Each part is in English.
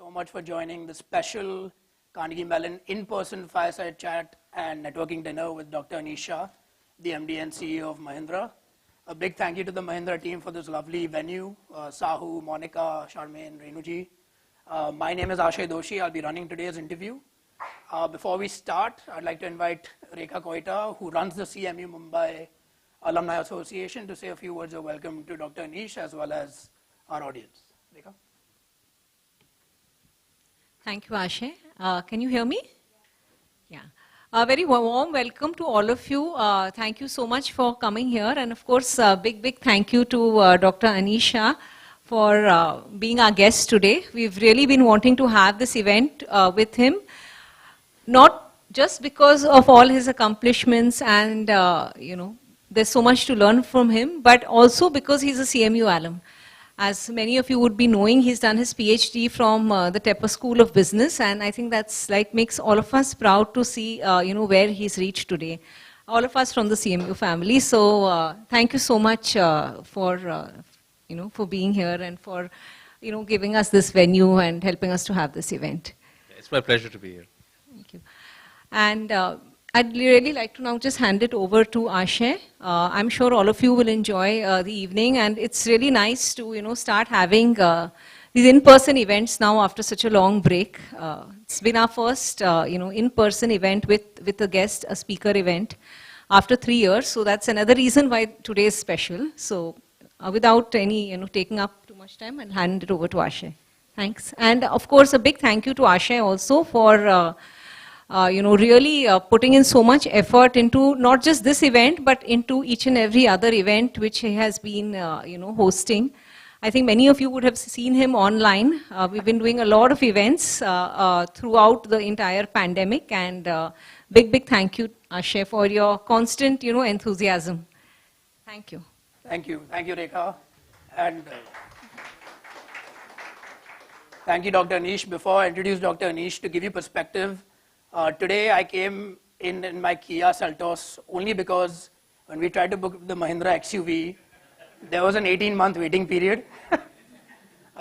so much for joining the special Carnegie Mellon in-person fireside chat and networking dinner with Dr. Anish Shah, the MD and CEO of Mahindra. A big thank you to the Mahindra team for this lovely venue, Sahu, Monica, Charmaine, Renuji. My name is Ashay Doshi. I'll be running today's interview. Before we start, I'd like to invite Rekha Koita, who runs the CMU Mumbai Alumni Association, to say a few words of welcome to Dr. Anish as well as our audience. Rekha? Thank you, Ashay. Can you hear me? Yeah. A very warm welcome to all of you. Thank you so much for coming here. And of course, big thank you to Dr. Anish Shah for being our guest today. We've really been wanting to have this event with him, not just because of all his accomplishments and, there's so much to learn from him, but also because he's a CMU alum. As many of you would be knowing, he's done his PhD from the Tepper School of Business, and I think that's makes all of us proud to see, where he's reached today. All of us from the CMU family. So thank you so much for being here and for, giving us this venue and helping us to have this event. It's my pleasure to be here. Thank you. And I'd really like to now just hand it over to Ashay. I'm sure all of you will enjoy the evening, and it's really nice to, start having these in-person events now after such a long break. It's been our first, in-person event with a guest, a speaker event after 3 years. So that's another reason why today is special. So without any, taking up too much time, I'll hand it over to Ashay. Thanks. And of course, a big thank you to Ashay also for really putting in so much effort into not just this event, but into each and every other event which he has been, hosting. I think many of you would have seen him online. We've been doing a lot of events throughout the entire pandemic, and big thank you, Ashay, for your constant, enthusiasm. Thank you. Thank you, Rekha. And thank you, Dr. Anish. Before I introduce Dr. Anish, to give you perspective, today I came in my Kia Seltos only because when we tried to book the Mahindra XUV, there was an 18-month waiting period.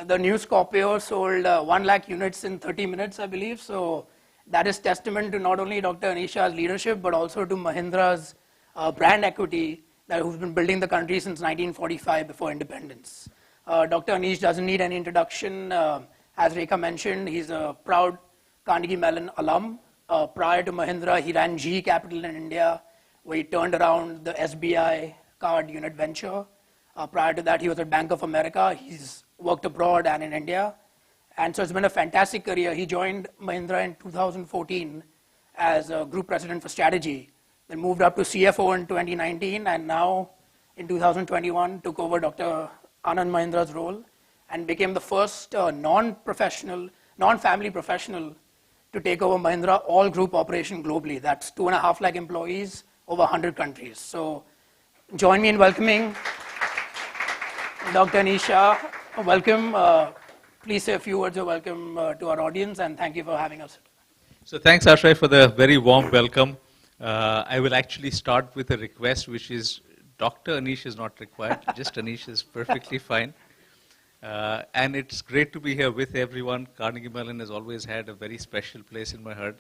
The new Scorpio sold 1 lakh units in 30 minutes, I believe. So that is testament to not only Dr. Anish Shah's leadership, but also to Mahindra's brand equity who's been building the country since 1945 before independence. Dr. Anish doesn't need any introduction. As Rekha mentioned, he's a proud Carnegie Mellon alum. Prior to Mahindra, he ran GE Capital in India, where he turned around the SBI card unit venture. Prior to that, he was at Bank of America. He's worked abroad and in India. And so it's been a fantastic career. He joined Mahindra in 2014 as a group president for strategy, then moved up to CFO in 2019, and now in 2021 took over Dr. Anand Mahindra's role and became the first non-family professional to take over Mahindra all group operation globally. That's 2.5 lakh employees over 100 countries. So join me in welcoming Dr. Anish Shah. Welcome. Please say a few words of welcome to our audience, and thank you for having us. So thanks, Ashay, for the very warm welcome. I will actually start with a request, which is Dr. Anish is not required. Just Anish is perfectly fine. And it's great to be here with everyone. Carnegie Mellon has always had a very special place in my heart.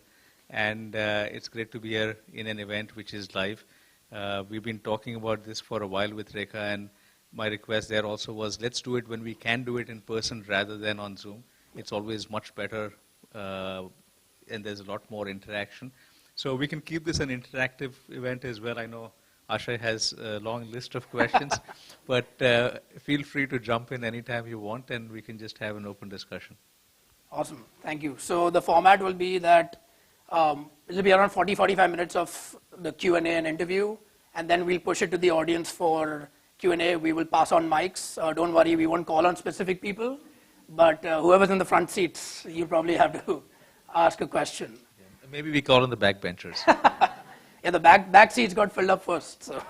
And it's great to be here in an event which is live. We've been talking about this for a while with Rekha, and my request there also was, let's do it when we can do it in person rather than on Zoom. It's always much better, and there's a lot more interaction. So we can keep this an interactive event as well. I know Ashay has a long list of questions, but feel free to jump in anytime you want, and we can just have an open discussion. Awesome, thank you. So the format will be that it will be around 40-45 minutes of the Q&A and interview, and then we'll push it to the audience for Q&A. We will pass on mics. Don't worry, we won't call on specific people, but whoever's in the front seats, you probably have to ask a question. Yeah. Maybe we call on the backbenchers. Yeah, the back seats got filled up first. So,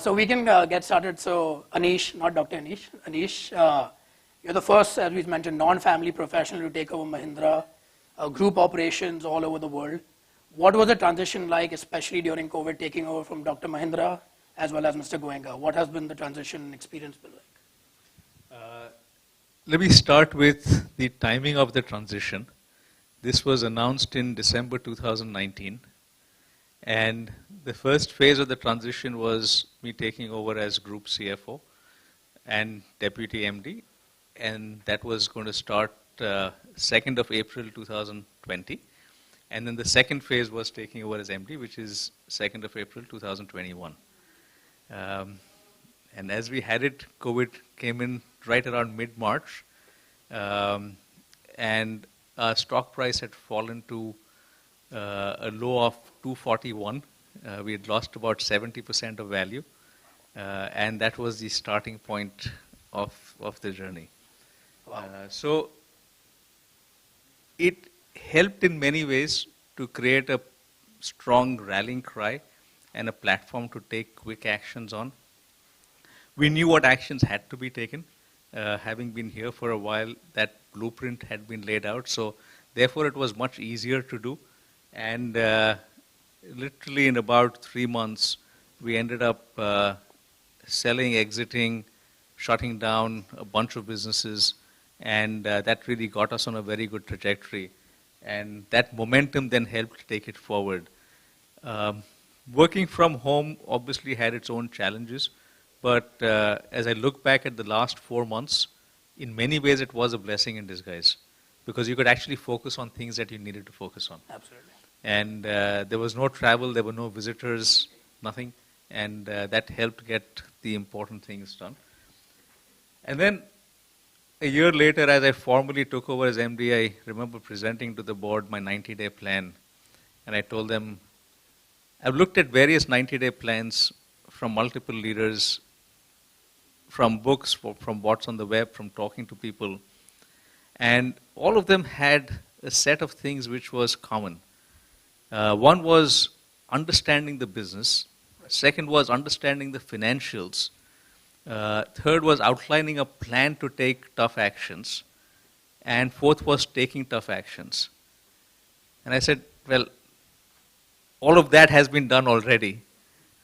so we can get started. So Anish, not Dr. Anish. Anish, you're the first, as we mentioned, non-family professional to take over Mahindra, group operations all over the world. What was the transition like, especially during COVID, taking over from Dr. Mahindra as well as Mr. Goenka? What has been the transition experience been like? Let me start with the timing of the transition. This was announced in December 2019, and the first phase of the transition was me taking over as Group CFO and Deputy MD, and that was going to start 2nd of April 2020. And then the second phase was taking over as MD, which is 2nd of April 2021. And as we had it, COVID came in right around mid-March, and our stock price had fallen to a low of 241. We had lost about 70% of value, and that was the starting point of the journey. Wow. So it helped in many ways to create a strong rallying cry and a platform to take quick actions on. We knew what actions had to be taken. Having been here for a while, that blueprint had been laid out, so therefore it was much easier to do. And literally in about 3 months, we ended up selling, exiting, shutting down a bunch of businesses, and that really got us on a very good trajectory. And that momentum then helped take it forward. Working from home obviously had its own challenges, but as I look back at the last 4 months, in many ways it was a blessing in disguise, because you could actually focus on things that you needed to focus on. Absolutely. And there was no travel, there were no visitors, nothing, and that helped get the important things done. And then a year later, as I formally took over as MD, I remember presenting to the board my 90-day plan. And I told them, I've looked at various 90-day plans from multiple leaders, from books, from what's on the web, from talking to people. And all of them had a set of things which was common. One was understanding the business. Second was understanding the financials. Third was outlining a plan to take tough actions. And fourth was taking tough actions. And I said, well, all of that has been done already.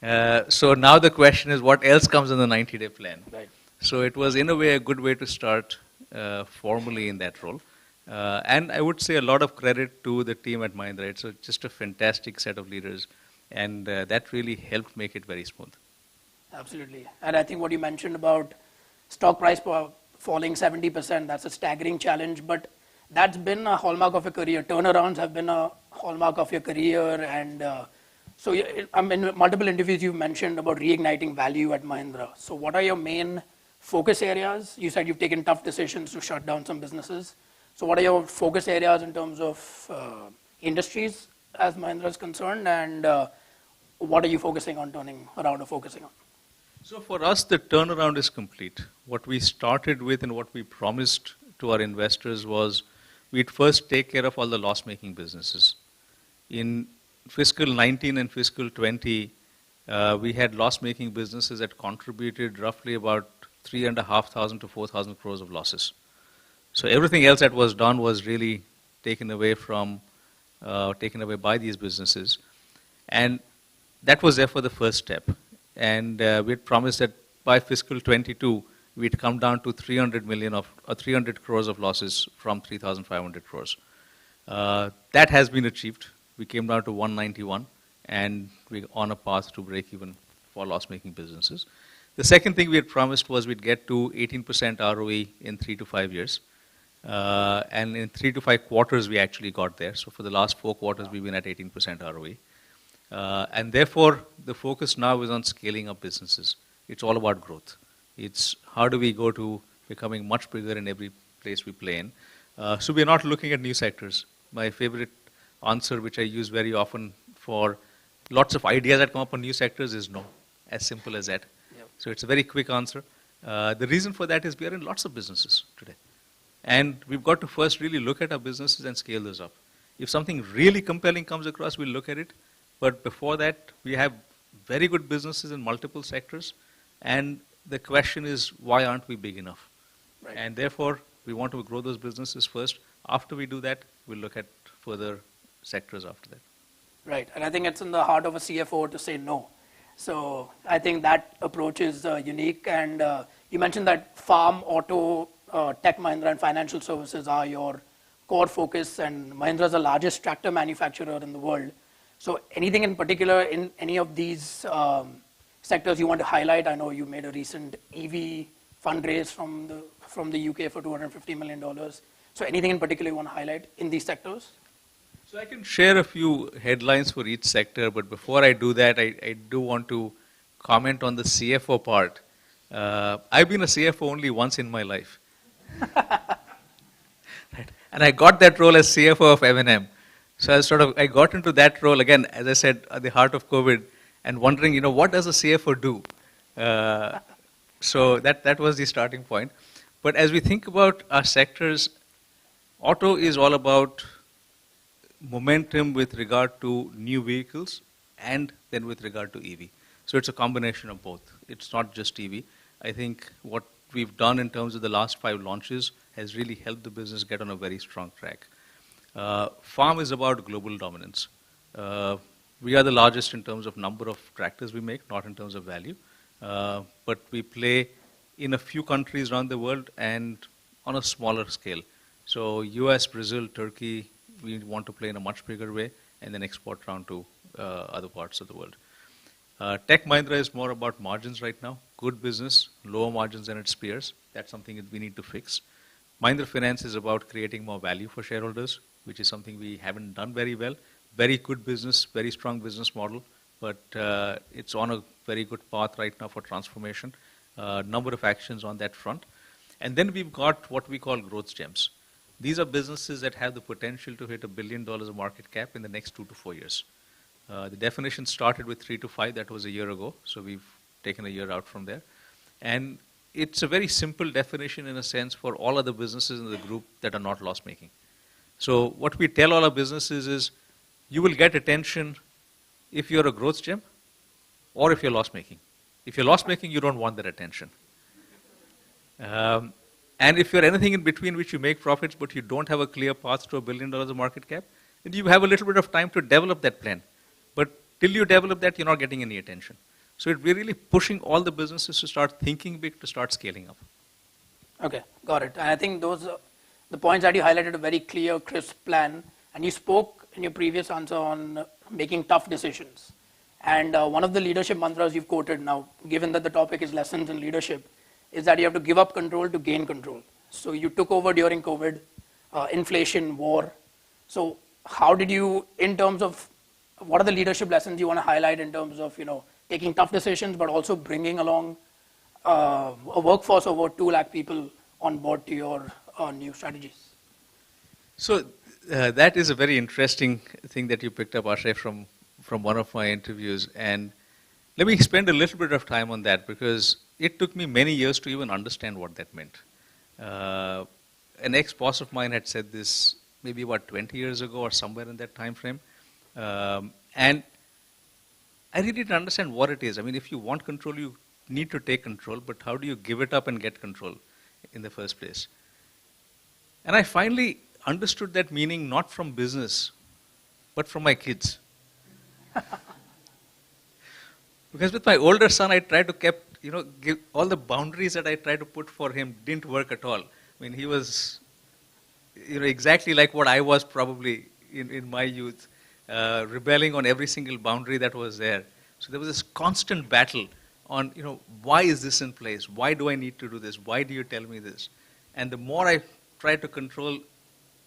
So now the question is, what else comes in the 90-day plan? Right. So it was, in a way, a good way to start formally in that role. And I would say a lot of credit to the team at Mahindra. It's just a fantastic set of leaders. And that really helped make it very smooth. Absolutely. And I think what you mentioned about stock price falling 70%, that's a staggering challenge, but that's been a hallmark of your career. Turnarounds have been a hallmark of your career. And so in multiple interviews you've mentioned about reigniting value at Mahindra. So what are your main focus areas? You said you've taken tough decisions to shut down some businesses. So what are your focus areas in terms of industries as Mahindra is concerned, and what are you focusing on turning around or focusing on? So for us, the turnaround is complete. What we started with and what we promised to our investors was we'd first take care of all the loss-making businesses. In fiscal 19 and fiscal 20, we had loss-making businesses that contributed roughly about 3,500 to 4,000 crores of losses. So everything else that was done was really taken away by these businesses. And that was there for the first step. And we had promised that by fiscal 22, we'd come down to 300 crores of losses from 3,500 crores. That has been achieved. We came down to 191, and we're on a path to break even for loss-making businesses. The second thing we had promised was we'd get to 18% ROE in 3 to 5 years. And in 3 to 5 quarters, we actually got there. So for the last 4 quarters, we've been at 18% ROE. And therefore, the focus now is on scaling up businesses. It's all about growth. It's how do we go to becoming much bigger in every place we play in. So we're not looking at new sectors. My favorite answer, which I use very often for lots of ideas that come up on new sectors, is no. As simple as that. Yep. So it's a very quick answer. The reason for that is we are in lots of businesses today. And we've got to first really look at our businesses and scale those up. If something really compelling comes across, we'll look at it. But before that, we have very good businesses in multiple sectors. And the question is, why aren't we big enough? Right. And therefore, we want to grow those businesses first. After we do that, we'll look at further sectors after that. Right. And I think it's in the heart of a CFO to say no. So I think that approach is unique. And you mentioned that farm, auto, Tech Mahindra and financial services are your core focus, and Mahindra is the largest tractor manufacturer in the world. So anything in particular in any of these sectors you want to highlight? I know you made a recent EV fundraise from the UK for $250 million. So anything in particular you want to highlight in these sectors? So I can share a few headlines for each sector, but before I do that, I do want to comment on the CFO part. I've been a CFO only once in my life. Right. And I got that role as CFO of M&M. So I got into that role again, as I said, at the heart of COVID, and wondering, what does a CFO do? So that was the starting point. But as we think about our sectors, auto is all about momentum with regard to new vehicles and then with regard to EV. So it's a combination of both. It's not just EV. I think what we've done in terms of the last 5 launches has really helped the business get on a very strong track. Farm is about global dominance. We are the largest in terms of number of tractors we make, not in terms of value. But we play in a few countries around the world and on a smaller scale. So US, Brazil, Turkey, we want to play in a much bigger way and then export around to other parts of the world. Tech Mahindra is more about margins right now. Good business, lower margins than its peers. That's something that we need to fix. Mahindra Finance is about creating more value for shareholders, which is something we haven't done very well. Very good business, very strong business model, but it's on a very good path right now for transformation. Number of actions on that front. And then we've got what we call growth gems. These are businesses that have the potential to hit $1 billion of market cap in the next 2 to 4 years. The definition started with 3 to 5, that was a year ago, so we've taken a year out from there. And it's a very simple definition in a sense for all other businesses in the group that are not loss-making. So what we tell all our businesses is, you will get attention if you're a growth gem or if you're loss-making. If you're loss-making, you don't want that attention. And if you're anything in between which you make profits but you don't have a clear path to $1 billion of market cap, then you have a little bit of time to develop that plan. But till you develop that, you're not getting any attention. So we're really pushing all the businesses to start thinking big, to start scaling up. Okay, got it. And I think those the points that you highlighted a very clear, crisp plan. And you spoke in your previous answer on making tough decisions. And one of the leadership mantras you've quoted now, given that the topic is lessons in leadership, is that you have to give up control to gain control. So you took over during COVID, inflation, war. So how did you, in terms of, what are the leadership lessons you want to highlight in terms of, taking tough decisions, but also bringing along a workforce of over 2 lakh people on board to your new strategies? So that is a very interesting thing that you picked up, Ashay, from one of my interviews. And let me spend a little bit of time on that, because it took me many years to even understand what that meant. An ex-boss of mine had said this maybe about 20 years ago or somewhere in that time frame. And I really didn't understand what it is. I mean, if you want control, you need to take control, but how do you give it up and get control in the first place? And I finally understood that meaning not from business, but from my kids. Because with my older son, I tried to give all the boundaries that I tried to put for him didn't work at all. I mean, he was, exactly like what I was probably in my youth, rebelling on every single boundary that was there. So there was this constant battle on, why is this in place? Why do I need to do this? Why do you tell me this? And the more I tried to control,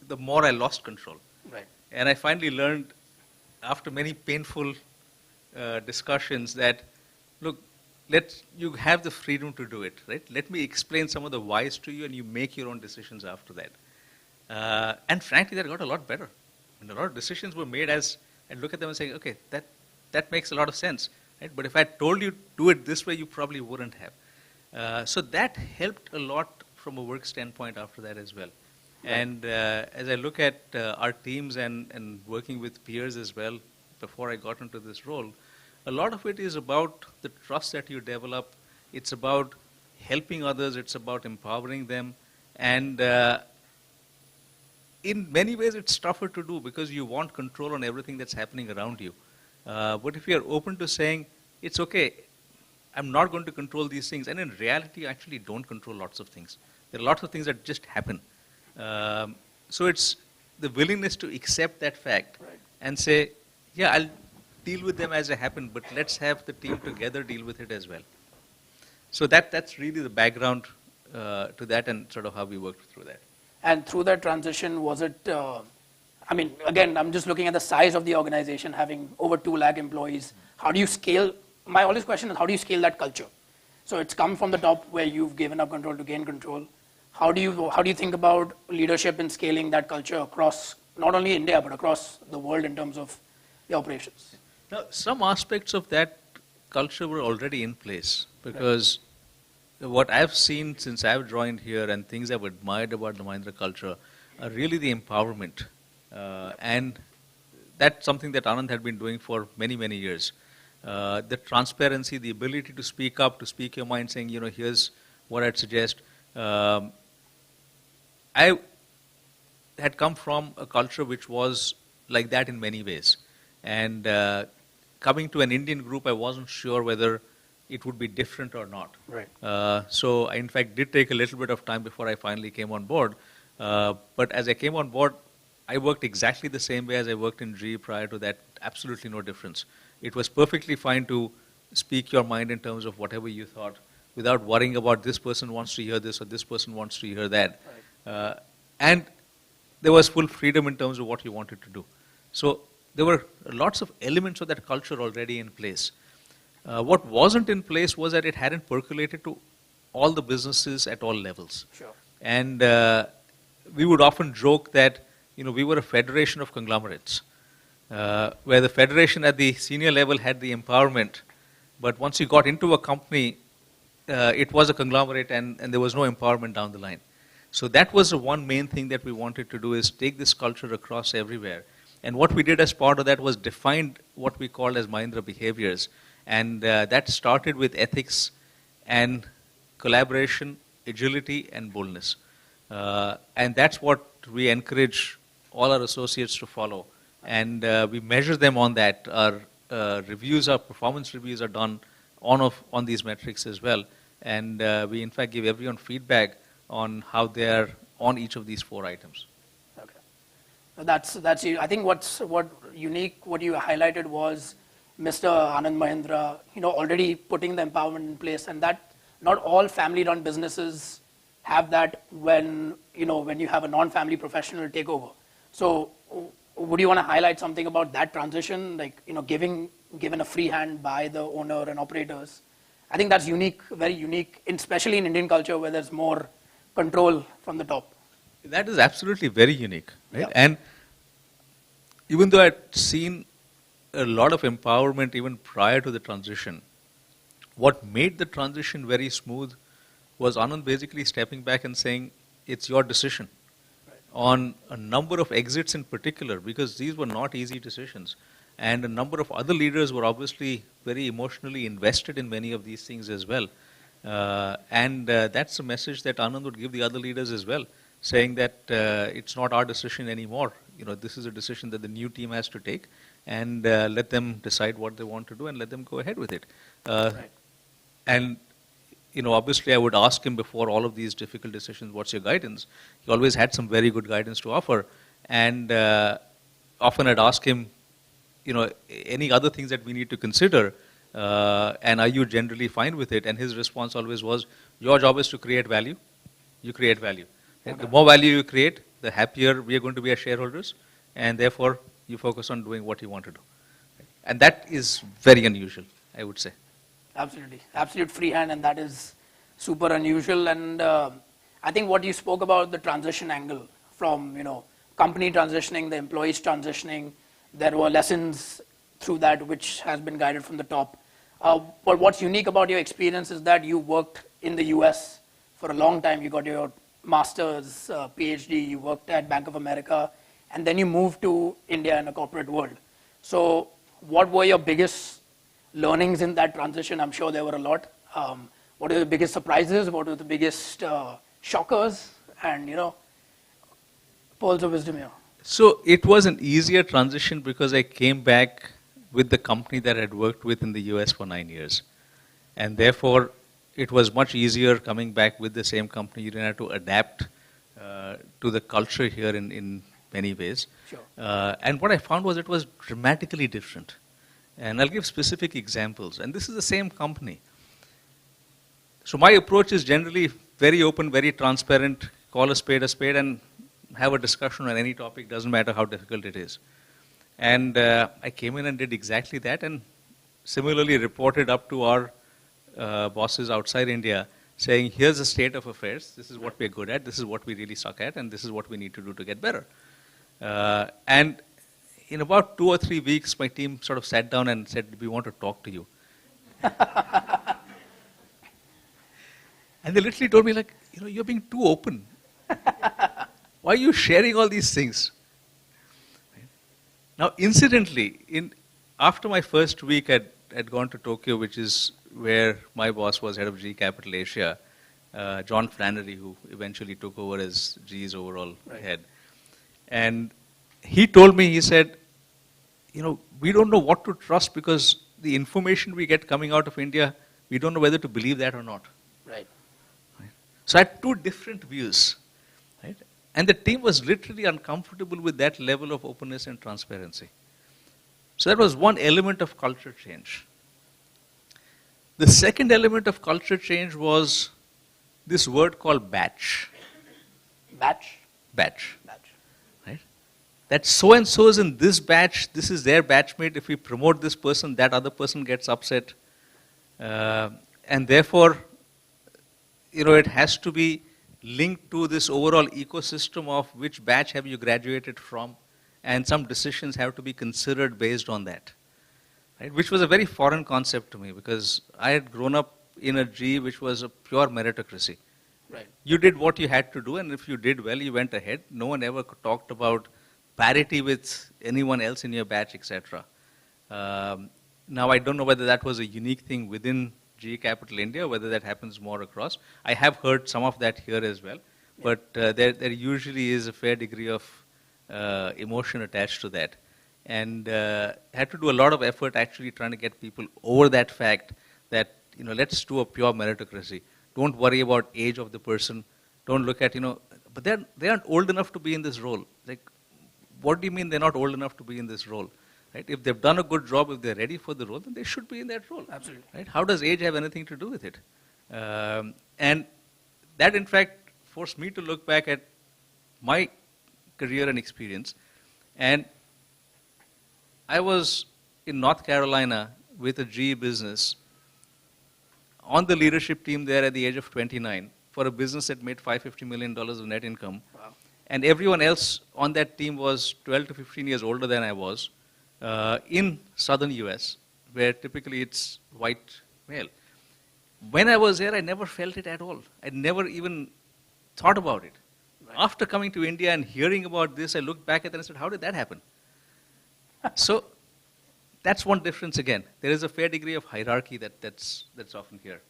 the more I lost control. Right. And I finally learned, after many painful discussions, that, look, you have the freedom to do it, right? Let me explain some of the whys to you, and you make your own decisions after that. And frankly, that got a lot better. And a lot of decisions were made as I look at them and say, okay, that makes a lot of sense, right? But if I told you do it this way, you probably wouldn't have. So that helped a lot from a work standpoint after that as well. Right. And as I look at our teams and working with peers as well, before I got into this role, a lot of it is about the trust that you develop. It's about helping others. It's about empowering them. And in many ways, it's tougher to do because you want control on everything that's happening around you. But if you're open to saying, it's okay, I'm not going to control these things. And in reality, you actually don't control lots of things. There are lots of things that just happen. So it's the willingness to accept that fact and say, yeah, I'll deal with them as they happen, but let's have the team together deal with it as well. So that's really the background to that and sort of how we worked through that. And through that transition, was it, I mean, again, I'm just looking at the size of the organization, having over 2 lakh employees. How do you scale? My always question is, how do you scale that culture? So it's come from the top where you've given up control to gain control. How do you think about leadership in scaling that culture across not only India, but across the world in terms of the operations? Now, some aspects of that culture were already in place because what I've seen since I've joined here and things I've admired about the Mahindra culture are really the empowerment. And that's something that Anand had been doing for many, many years. The transparency, the ability to speak up, to speak your mind, saying, here's what I'd suggest. I had come from a culture which was like that in many ways. And coming to an Indian group, I wasn't sure whether it would be different or not. Right. So I, in fact, did take a little bit of time before I finally came on board. But as I came on board, I worked exactly the same way as I worked in GE prior to that, absolutely no difference. It was perfectly fine to speak your mind in terms of whatever you thought without worrying about this person wants to hear this or this person wants to hear that. Right. And there was full freedom in terms of what you wanted to do. So there were lots of elements of that culture already in place. What wasn't in place was that it hadn't percolated to all the businesses at all levels. Sure. And we would often joke that we were a federation of conglomerates, where the federation at the senior level had the empowerment, but once you got into a company, it was a conglomerate and there was no empowerment down the line. So that was the one main thing that we wanted to do, is take this culture across everywhere. And what we did as part of that was defined what we called as Mahindra behaviors. And that started with ethics and collaboration, agility and boldness. And that's what we encourage all our associates to follow. And we measure them on that. Our reviews, our performance reviews are done on these metrics as well. And we in fact give everyone feedback on how they are on each of these 4 items. Okay. That's I think what unique, what you highlighted was Mr. Anand Mahindra, already putting the empowerment in place, and that not all family-run businesses have that when you have a non-family professional take over. So would you want to highlight something about that transition, like, given a free hand by the owner and operators? I think that's unique, very unique, especially in Indian culture where there's more control from the top. That is absolutely very unique, right? Yeah. And even though I'd seen a lot of empowerment even prior to the transition, what made the transition very smooth was Anand basically stepping back and saying, it's your decision. Right. On a number of exits in particular, because these were not easy decisions. And a number of other leaders were obviously very emotionally invested in many of these things as well. And that's a message that Anand would give the other leaders as well, saying that it's not our decision anymore. This is a decision that the new team has to take, and let them decide what they want to do and let them go ahead with it. Right. And obviously I would ask him before all of these difficult decisions, what's your guidance? He always had some very good guidance to offer. And often I'd ask him, any other things that we need to consider, and are you generally fine with it? And his response always was, your job is to create value. You create value. Okay. The more value you create, the happier we are going to be as shareholders, and therefore you focus on doing what you want to do. And that is very unusual, I would say. Absolutely. Absolute free hand, and that is super unusual. And I think what you spoke about, the transition angle from, company transitioning, the employees transitioning, there were lessons through that which has been guided from the top. But what's unique about your experience is that you worked in the US for a long time. You got your master's, PhD, you worked at Bank of America, and then you moved to India in a corporate world. So what were your biggest learnings in that transition? I'm sure there were a lot. What are the biggest surprises? What are the biggest shockers? And, pearls of wisdom here. So it was an easier transition because I came back with the company that I'd worked with in the US for 9 years. And therefore, it was much easier coming back with the same company. You didn't have to adapt to the culture here in many ways. Sure. And what I found was it was dramatically different. And I'll give specific examples. And this is the same company. So my approach is generally very open, very transparent, call a spade, and have a discussion on any topic, doesn't matter how difficult it is. And I came in and did exactly that, and similarly reported up to our bosses outside India, saying, here's the state of affairs, this is what we're good at, this is what we really suck at, and this is what we need to do to get better. And in about 2 or 3 weeks, my team sort of sat down and said, we want to talk to you. And they literally told me, like, you're being too open. Why are you sharing all these things? Now, incidentally, after my first week, I'd gone to Tokyo, which is where my boss was head of GE Capital Asia, John Flannery, who eventually took over as GE's overall head. And he told me, he said, we don't know what to trust because the information we get coming out of India, we don't know whether to believe that or not. Right. So I had 2 different views. Right? And the team was literally uncomfortable with that level of openness and transparency. So that was one element of culture change. The second element of culture change was this word called batch. Batch? Batch. Batch. Right? That so-and-so is in this batch, this is their batchmate. If we promote this person, that other person gets upset. And therefore, it has to be linked to this overall ecosystem of which batch have you graduated from, and some decisions have to be considered based on that. Right? Which was a very foreign concept to me because I had grown up in a GE which was a pure meritocracy. Right. You did what you had to do, and if you did well, you went ahead. No one ever talked about parity with anyone else in your batch, etc. Now, I don't know whether that was a unique thing within GE Capital India, whether that happens more across. I have heard some of that here as well, but there usually is a fair degree of emotion attached to that. And had to do a lot of effort actually trying to get people over that fact that, let's do a pure meritocracy. Don't worry about age of the person. Don't look at, but they aren't old enough to be in this role. Like, what do you mean they're not old enough to be in this role? Right? If they've done a good job, if they're ready for the role, then they should be in that role. Absolutely. Right? How does age have anything to do with it? And that, in fact, forced me to look back at my career and experience. And I was in North Carolina with a GE business on the leadership team there at the age of 29 for a business that made $550 million of net income. Wow. And everyone else on that team was 12 to 15 years older than I was. In southern US, where typically it's white male. When I was there, I never felt it at all. I never even thought about it. Right. After coming to India and hearing about this, I looked back at it and said, how did that happen? So that's one difference again. There is a fair degree of hierarchy that's often here.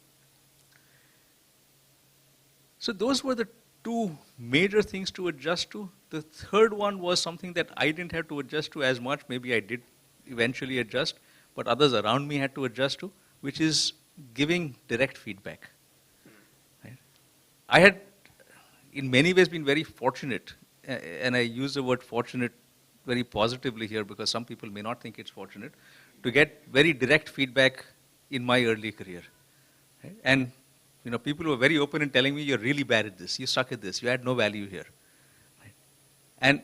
So those were the 2 major things to adjust to. The third one was something that I didn't have to adjust to as much. Maybe I did eventually adjust, but others around me had to adjust to, which is giving direct feedback. Right? I had, in many ways, been very fortunate, and I use the word fortunate very positively here because some people may not think it's fortunate, to get very direct feedback in my early career. Right? And people were very open in telling me, you're really bad at this, you suck at this, you add no value here. Right? And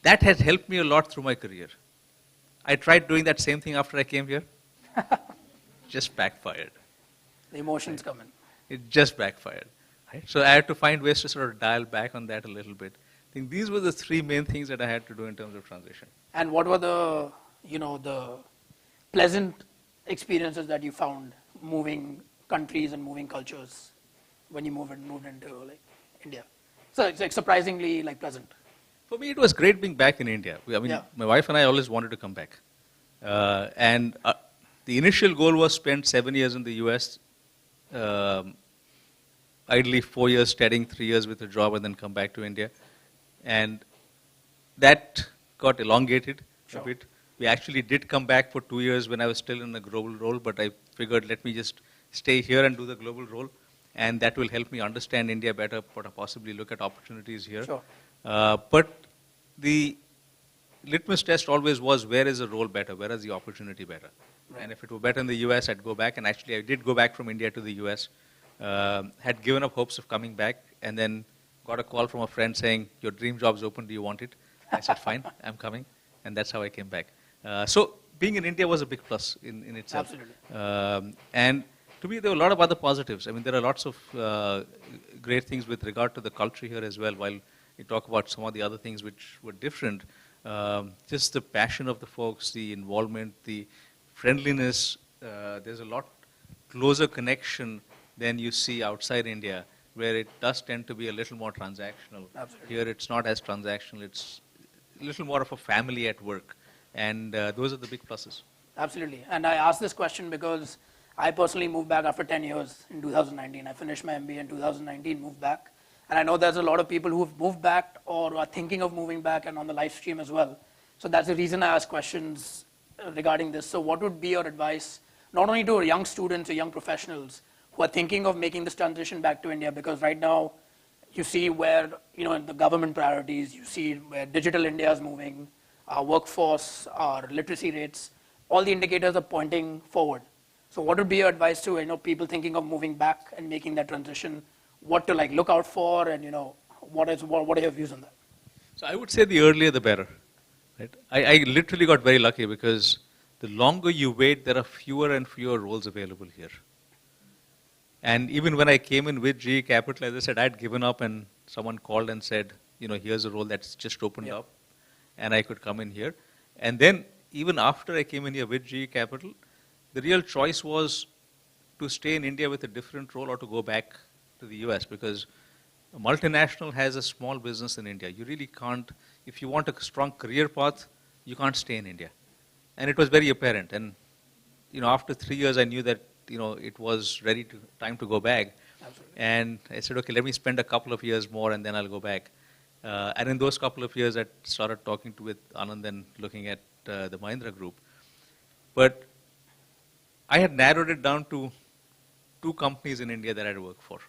that has helped me a lot through my career. I tried doing that same thing after I came here. Just backfired. The emotions come in. It just backfired. Right? So I had to find ways to sort of dial back on that a little bit. I think these were the 3 main things that I had to do in terms of transition. And what were the, the pleasant experiences that you found moving countries and moving cultures when you moved into India? So it's surprisingly pleasant. For me, it was great being back in India. I mean, my wife and I always wanted to come back. And the initial goal was spend 7 years in the US, ideally 4 years studying, 3 years with a job, and then come back to India. And that got elongated a bit. We actually did come back for 2 years when I was still in a global role, but I figured let me just stay here and do the global role, and that will help me understand India better, possibly look at opportunities here. Sure. But the litmus test always was, where is the role better, where is the opportunity better? Right. And if it were better in the US, I'd go back, and actually I did go back from India to the US, had given up hopes of coming back, and then got a call from a friend saying, your dream job's open, do you want it? I said, fine, I'm coming, and that's how I came back. So being in India was a big plus in itself. Absolutely. And to me, there were a lot of other positives. I mean, there are lots of great things with regard to the culture here as well, while we talk about some of the other things which were different. Just the passion of the folks, the involvement, the friendliness, there's a lot closer connection than you see outside India, where it does tend to be a little more transactional. Absolutely. Here it's not as transactional, it's a little more of a family at work. And those are the big pluses. Absolutely. And I asked this question because I personally moved back after 10 years in 2019. I finished my MBA in 2019, moved back. And I know there's a lot of people who have moved back or are thinking of moving back and on the live stream as well. So that's the reason I asked questions regarding this. So what would be your advice, not only to young students or young professionals who are thinking of making this transition back to India? Because right now, you see where, in the government priorities, you see where digital India is moving, our workforce, our literacy rates, all the indicators are pointing forward. So what would be your advice to people thinking of moving back and making that transition? What to look out for, and what are your views on that? So I would say the earlier the better. Right? I literally got very lucky because the longer you wait, there are fewer and fewer roles available here. And even when I came in with GE Capital, as I said, I'd given up, and someone called and said, here's a role that's just opened up, and I could come in here. And then even after I came in here with GE Capital, the real choice was to stay in India with a different role or to go back to the US, because a multinational has a small business in India. You really can't, if you want a strong career path, you can't stay in India. And it was very apparent. And after 3 years, I knew that it was time to go back. Absolutely. And I said, okay, let me spend a couple of years more and then I'll go back. And in those couple of years, I started talking with Anand and looking at the Mahindra Group. But I had narrowed it down to 2 companies in India that I'd work for,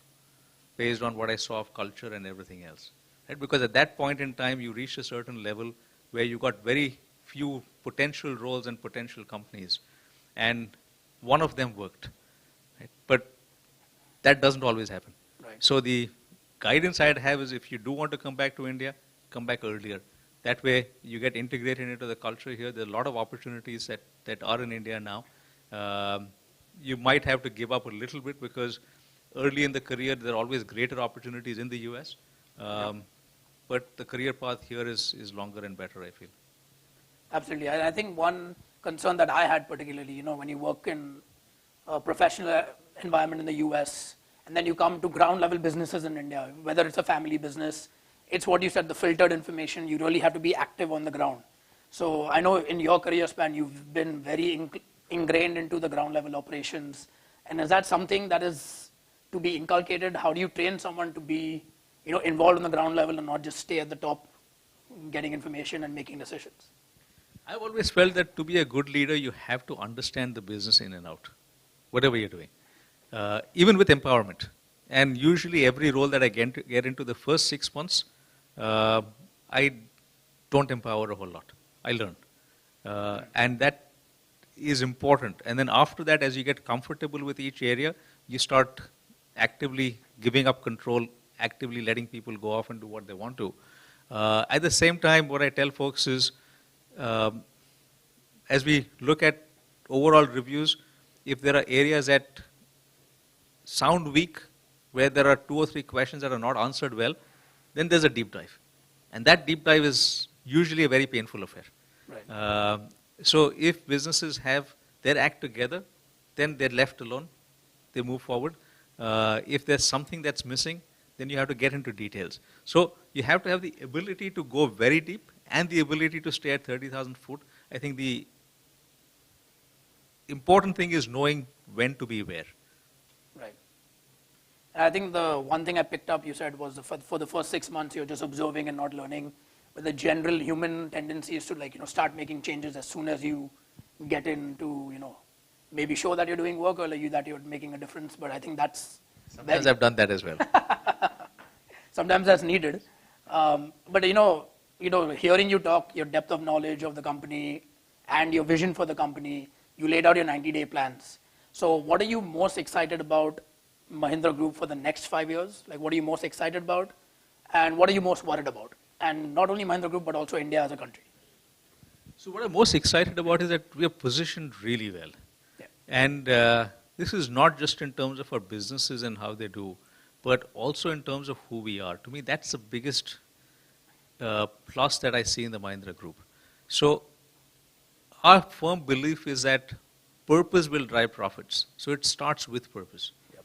based on what I saw of culture and everything else. Right? Because at that point in time, you reached a certain level where you got very few potential roles and potential companies. And one of them worked. Right? But that doesn't always happen. Right. So the guidance I'd have is, if you do want to come back to India, come back earlier. That way you get integrated into the culture here. There are a lot of opportunities that are in India now. You might have to give up a little bit because early in the career there are always greater opportunities in the US. But the career path here is longer and better, I feel. Absolutely. I think one concern that I had particularly, when you work in a professional environment in the US, and then you come to ground level businesses in India, whether it's a family business, it's what you said, the filtered information, you really have to be active on the ground. So I know in your career span, you've been very ingrained into the ground level operations. And is that something that is to be inculcated? How do you train someone to be involved on the ground level and not just stay at the top, getting information and making decisions? I've always felt that to be a good leader, you have to understand the business in and out, whatever you're doing, even with empowerment. And usually every role that I get into the first 6 months, I don't empower a whole lot. I learn. And that is important. And then after that, as you get comfortable with each area, you start actively giving up control, actively letting people go off and do what they want to. At the same time, what I tell folks is, as we look at overall reviews, if there are areas that sound weak, where there are 2 or 3 questions that are not answered well, then there's a deep dive. And that deep dive is usually a very painful affair. Right. So if businesses have their act together, then they're left alone. They move forward. If there's something that's missing, then you have to get into details. So you have to have the ability to go very deep and the ability to stay at 30,000 foot. I think the important thing is knowing when to be where. Right. And I think the one thing I picked up, you said, was for the first 6 months, you're just observing and not learning. But the general human tendency is to start making changes as soon as you get into, maybe show that you're doing work or that you're making a difference. But I think that's Sometimes I've done that as well. sometimes that's needed. But hearing you talk, your depth of knowledge of the company and your vision for the company, you laid out your 90-day plans. So what are you most excited about Mahindra Group for the next 5 years? Like, what are you most excited about? And what are you most worried about? And not only Mahindra Group, but also India as a country. So what I'm most excited about is that we are positioned really well. Yeah. And this is not just in terms of our businesses and how they do, but also in terms of who we are. To me, that's the biggest plus that I see in the Mahindra Group. So our firm belief is that purpose will drive profits. So it starts with purpose. Yep.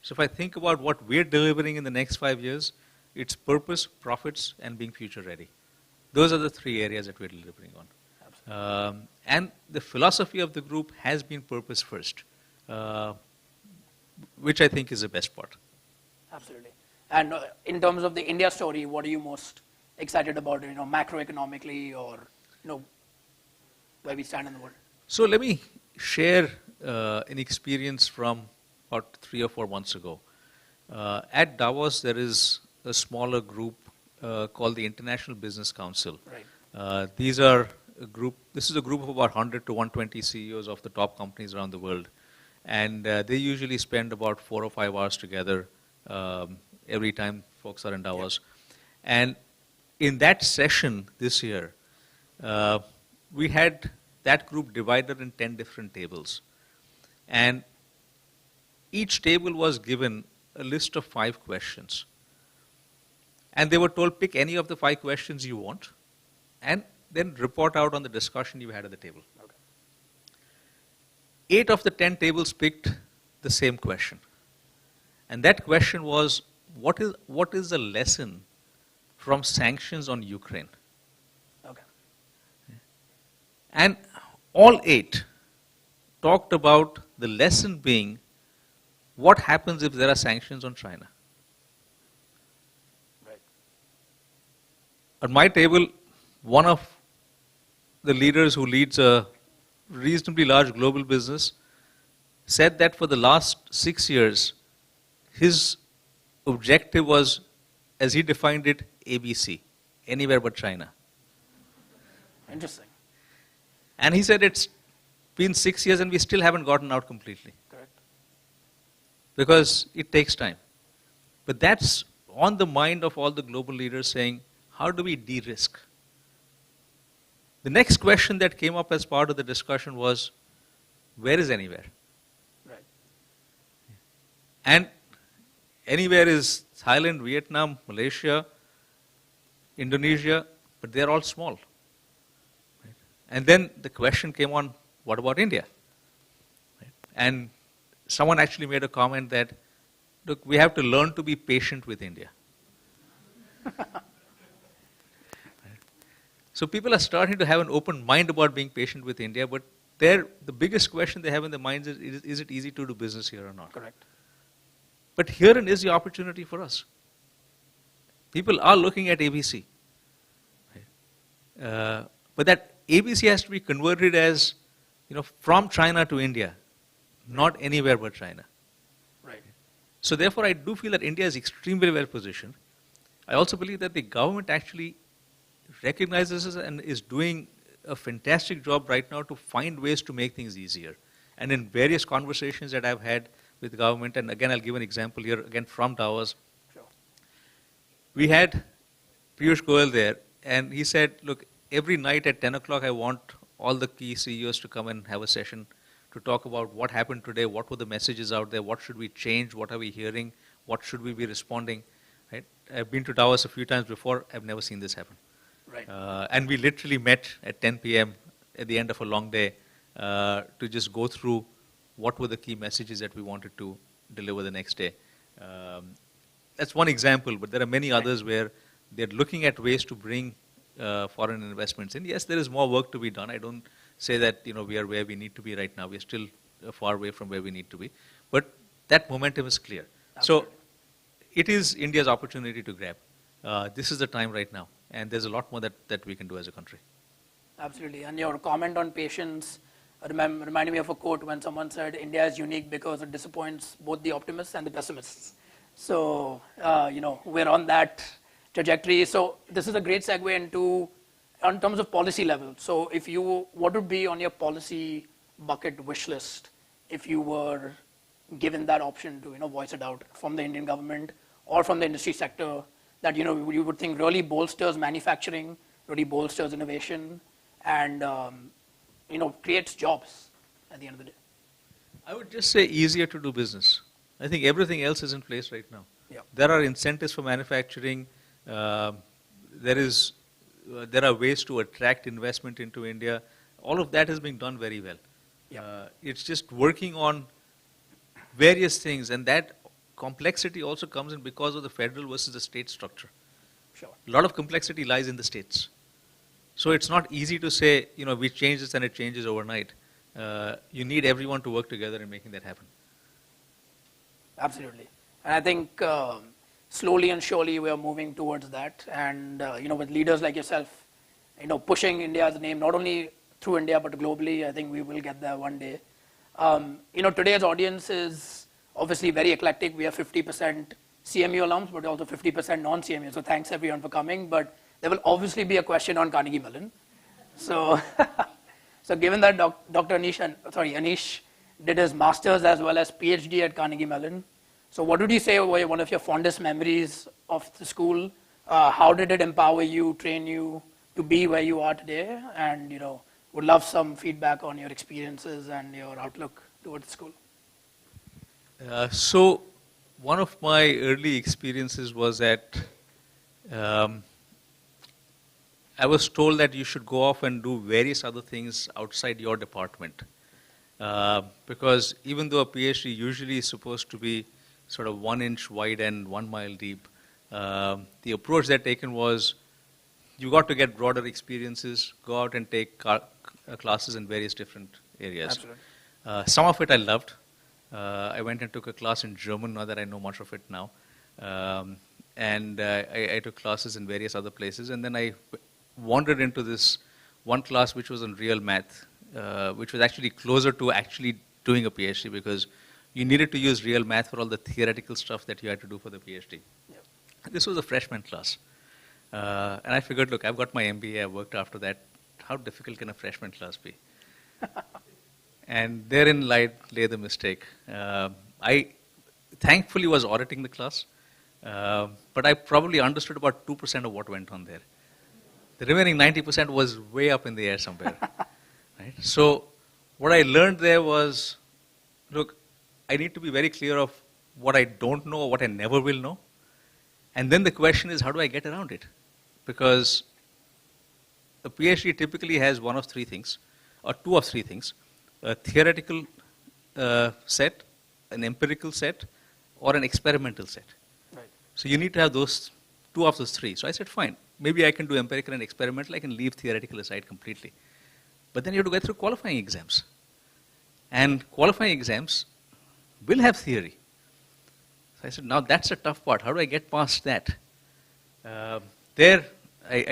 So if I think about what we're delivering in the next 5 years, it's purpose, profits, and being future ready. Those are the 3 areas that we're delivering on. And the philosophy of the group has been purpose first, which I think is the best part. Absolutely. And in terms of the India story, what are you most excited about, macroeconomically or, where we stand in the world? So let me share an experience from about 3 or 4 months ago. At Davos, there is a smaller group called the International Business Council. Right. This is a group of about 100 to 120 CEOs of the top companies around the world. And they usually spend about 4 or 5 hours together every time folks are in Davos. Yep. And in that session this year, we had that group divided in 10 different tables. And each table was given a list of 5 questions. And they were told, pick any of the 5 questions you want, and then report out on the discussion you had at the table. Okay. 8 of the 10 tables picked the same question. And that question was, what is the lesson from sanctions on Ukraine? Okay. And all 8 talked about the lesson being, what happens if there are sanctions on China? Right. At my table, one of the leaders who leads a reasonably large global business said that for the last 6 years, his objective was, as he defined it, ABC, anywhere but China. Interesting. And he said it's been 6 years and we still haven't gotten out completely. Correct. Because it takes time. But that's on the mind of all the global leaders saying, how do we de-risk? The next question that came up as part of the discussion was, where is anywhere? Right. And anywhere is Thailand, Vietnam, Malaysia, Indonesia, but they're all small. Right? And then the question came on, what about India? Right? And someone actually made a comment that, look, we have to learn to be patient with India. So people are starting to have an open mind about being patient with India, but the biggest question they have in their minds is it easy to do business here or not? Correct. But herein is the opportunity for us. People are looking at ABC. Right? But that ABC has to be converted as, from China to India, not anywhere but China. Right. So therefore, I do feel that India is extremely well positioned. I also believe that the government actually recognizes this and is doing a fantastic job right now to find ways to make things easier. And in various conversations that I've had with the government, and again, I'll give an example here, again, from Davos. Sure. We had Piyush Goyal there, and he said, look, every night at 10 o'clock, I want all the key CEOs to come and have a session to talk about what happened today, what were the messages out there, what should we change, what are we hearing, what should we be responding. Right? I've been to Davos a few times before, I've never seen this happen. Right. And we literally met at 10 p.m. at the end of a long day to just go through what were the key messages that we wanted to deliver the next day. That's one example, but there are many others where they're looking at ways to bring foreign investments in. Yes, there is more work to be done. I don't say that we are where we need to be right now. We're still far away from where we need to be. But that momentum is clear. Absolutely. So it is India's opportunity to grab. This is the time right now. And there's a lot more that we can do as a country. Absolutely. And your comment on patience, reminded me of a quote when someone said, India is unique because it disappoints both the optimists and the pessimists. So, we're on that trajectory. So this is a great segue into, in terms of policy level. So what would be on your policy bucket wish list if you were given that option to, voice it out from the Indian government or from the industry sector that, you would think really bolsters manufacturing, really bolsters innovation, and, creates jobs at the end of the day? I would just say easier to do business. I think everything else is in place right now. Yeah. There are incentives for manufacturing. There are ways to attract investment into India. All of that is being done very well. Yeah. It's just working on various things, and that complexity also comes in because of the federal versus the state structure. Sure. A lot of complexity lies in the states. So it's not easy to say, we change this and it changes overnight. You need everyone to work together in making that happen. Absolutely. And I think slowly and surely we are moving towards that. And, with leaders like yourself, pushing India's name, not only through India, but globally, I think we will get there one day. Today's audience is obviously very eclectic. We have 50% CMU alums, but also 50% non-CMU. So thanks everyone for coming. But there will obviously be a question on Carnegie Mellon. So, given that Dr. Anish did his master's as well as PhD at Carnegie Mellon. So what would you say were one of your fondest memories of the school? How did it empower you, train you to be where you are today? And, would love some feedback on your experiences and your outlook towards the school. So one of my early experiences was that I was told that you should go off and do various other things outside your department. Because even though a PhD usually is supposed to be sort of 1 inch wide and 1 mile deep, the approach that taken was you got to get broader experiences, go out and take classes in various different areas. Absolutely. Some of it I loved. I went and took a class in German, not that I know much of it now. And I took classes in various other places, and then I wandered into this one class which was on real math, which was actually closer to actually doing a PhD because you needed to use real math for all the theoretical stuff that you had to do for the PhD. Yep. This was a freshman class. And I figured, look, I've got my MBA, I worked after that. How difficult can a freshman class be? And therein lay the mistake. I thankfully was auditing the class, but I probably understood about 2% of what went on there. The remaining 90% was way up in the air somewhere. Right? So what I learned there was, look, I need to be very clear of what I don't know or what I never will know. And then the question is, how do I get around it? Because a PhD typically has one of three things, or two of three things: a theoretical set, an empirical set, or an experimental set. Right. So you need to have those two of those three. So I said, fine, maybe I can do empirical and experimental. I can leave theoretical aside completely. But then you have to go through qualifying exams. And qualifying exams will have theory. So I said, now that's a tough part. How do I get past that? I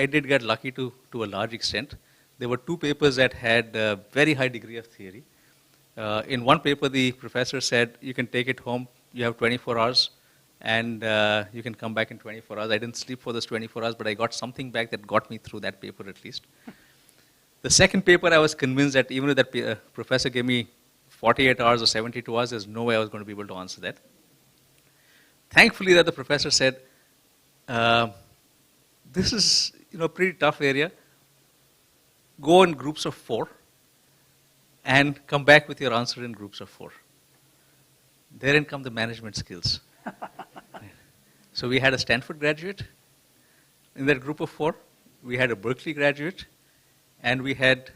did get lucky to a large extent. There were two papers that had a very high degree of theory. In one paper, the professor said, you can take it home, you have 24 hours, and you can come back in 24 hours. I didn't sleep for those 24 hours, but I got something back that got me through that paper at least. The second paper, I was convinced that even if that professor gave me 48 hours or 72 hours, there's no way I was going to be able to answer that. Thankfully, that the professor said, this is a pretty tough area. Go in groups of 4 and come back with your answer in groups of 4. Therein come the management skills. So we had a Stanford graduate in that group of 4. We had a Berkeley graduate. And we had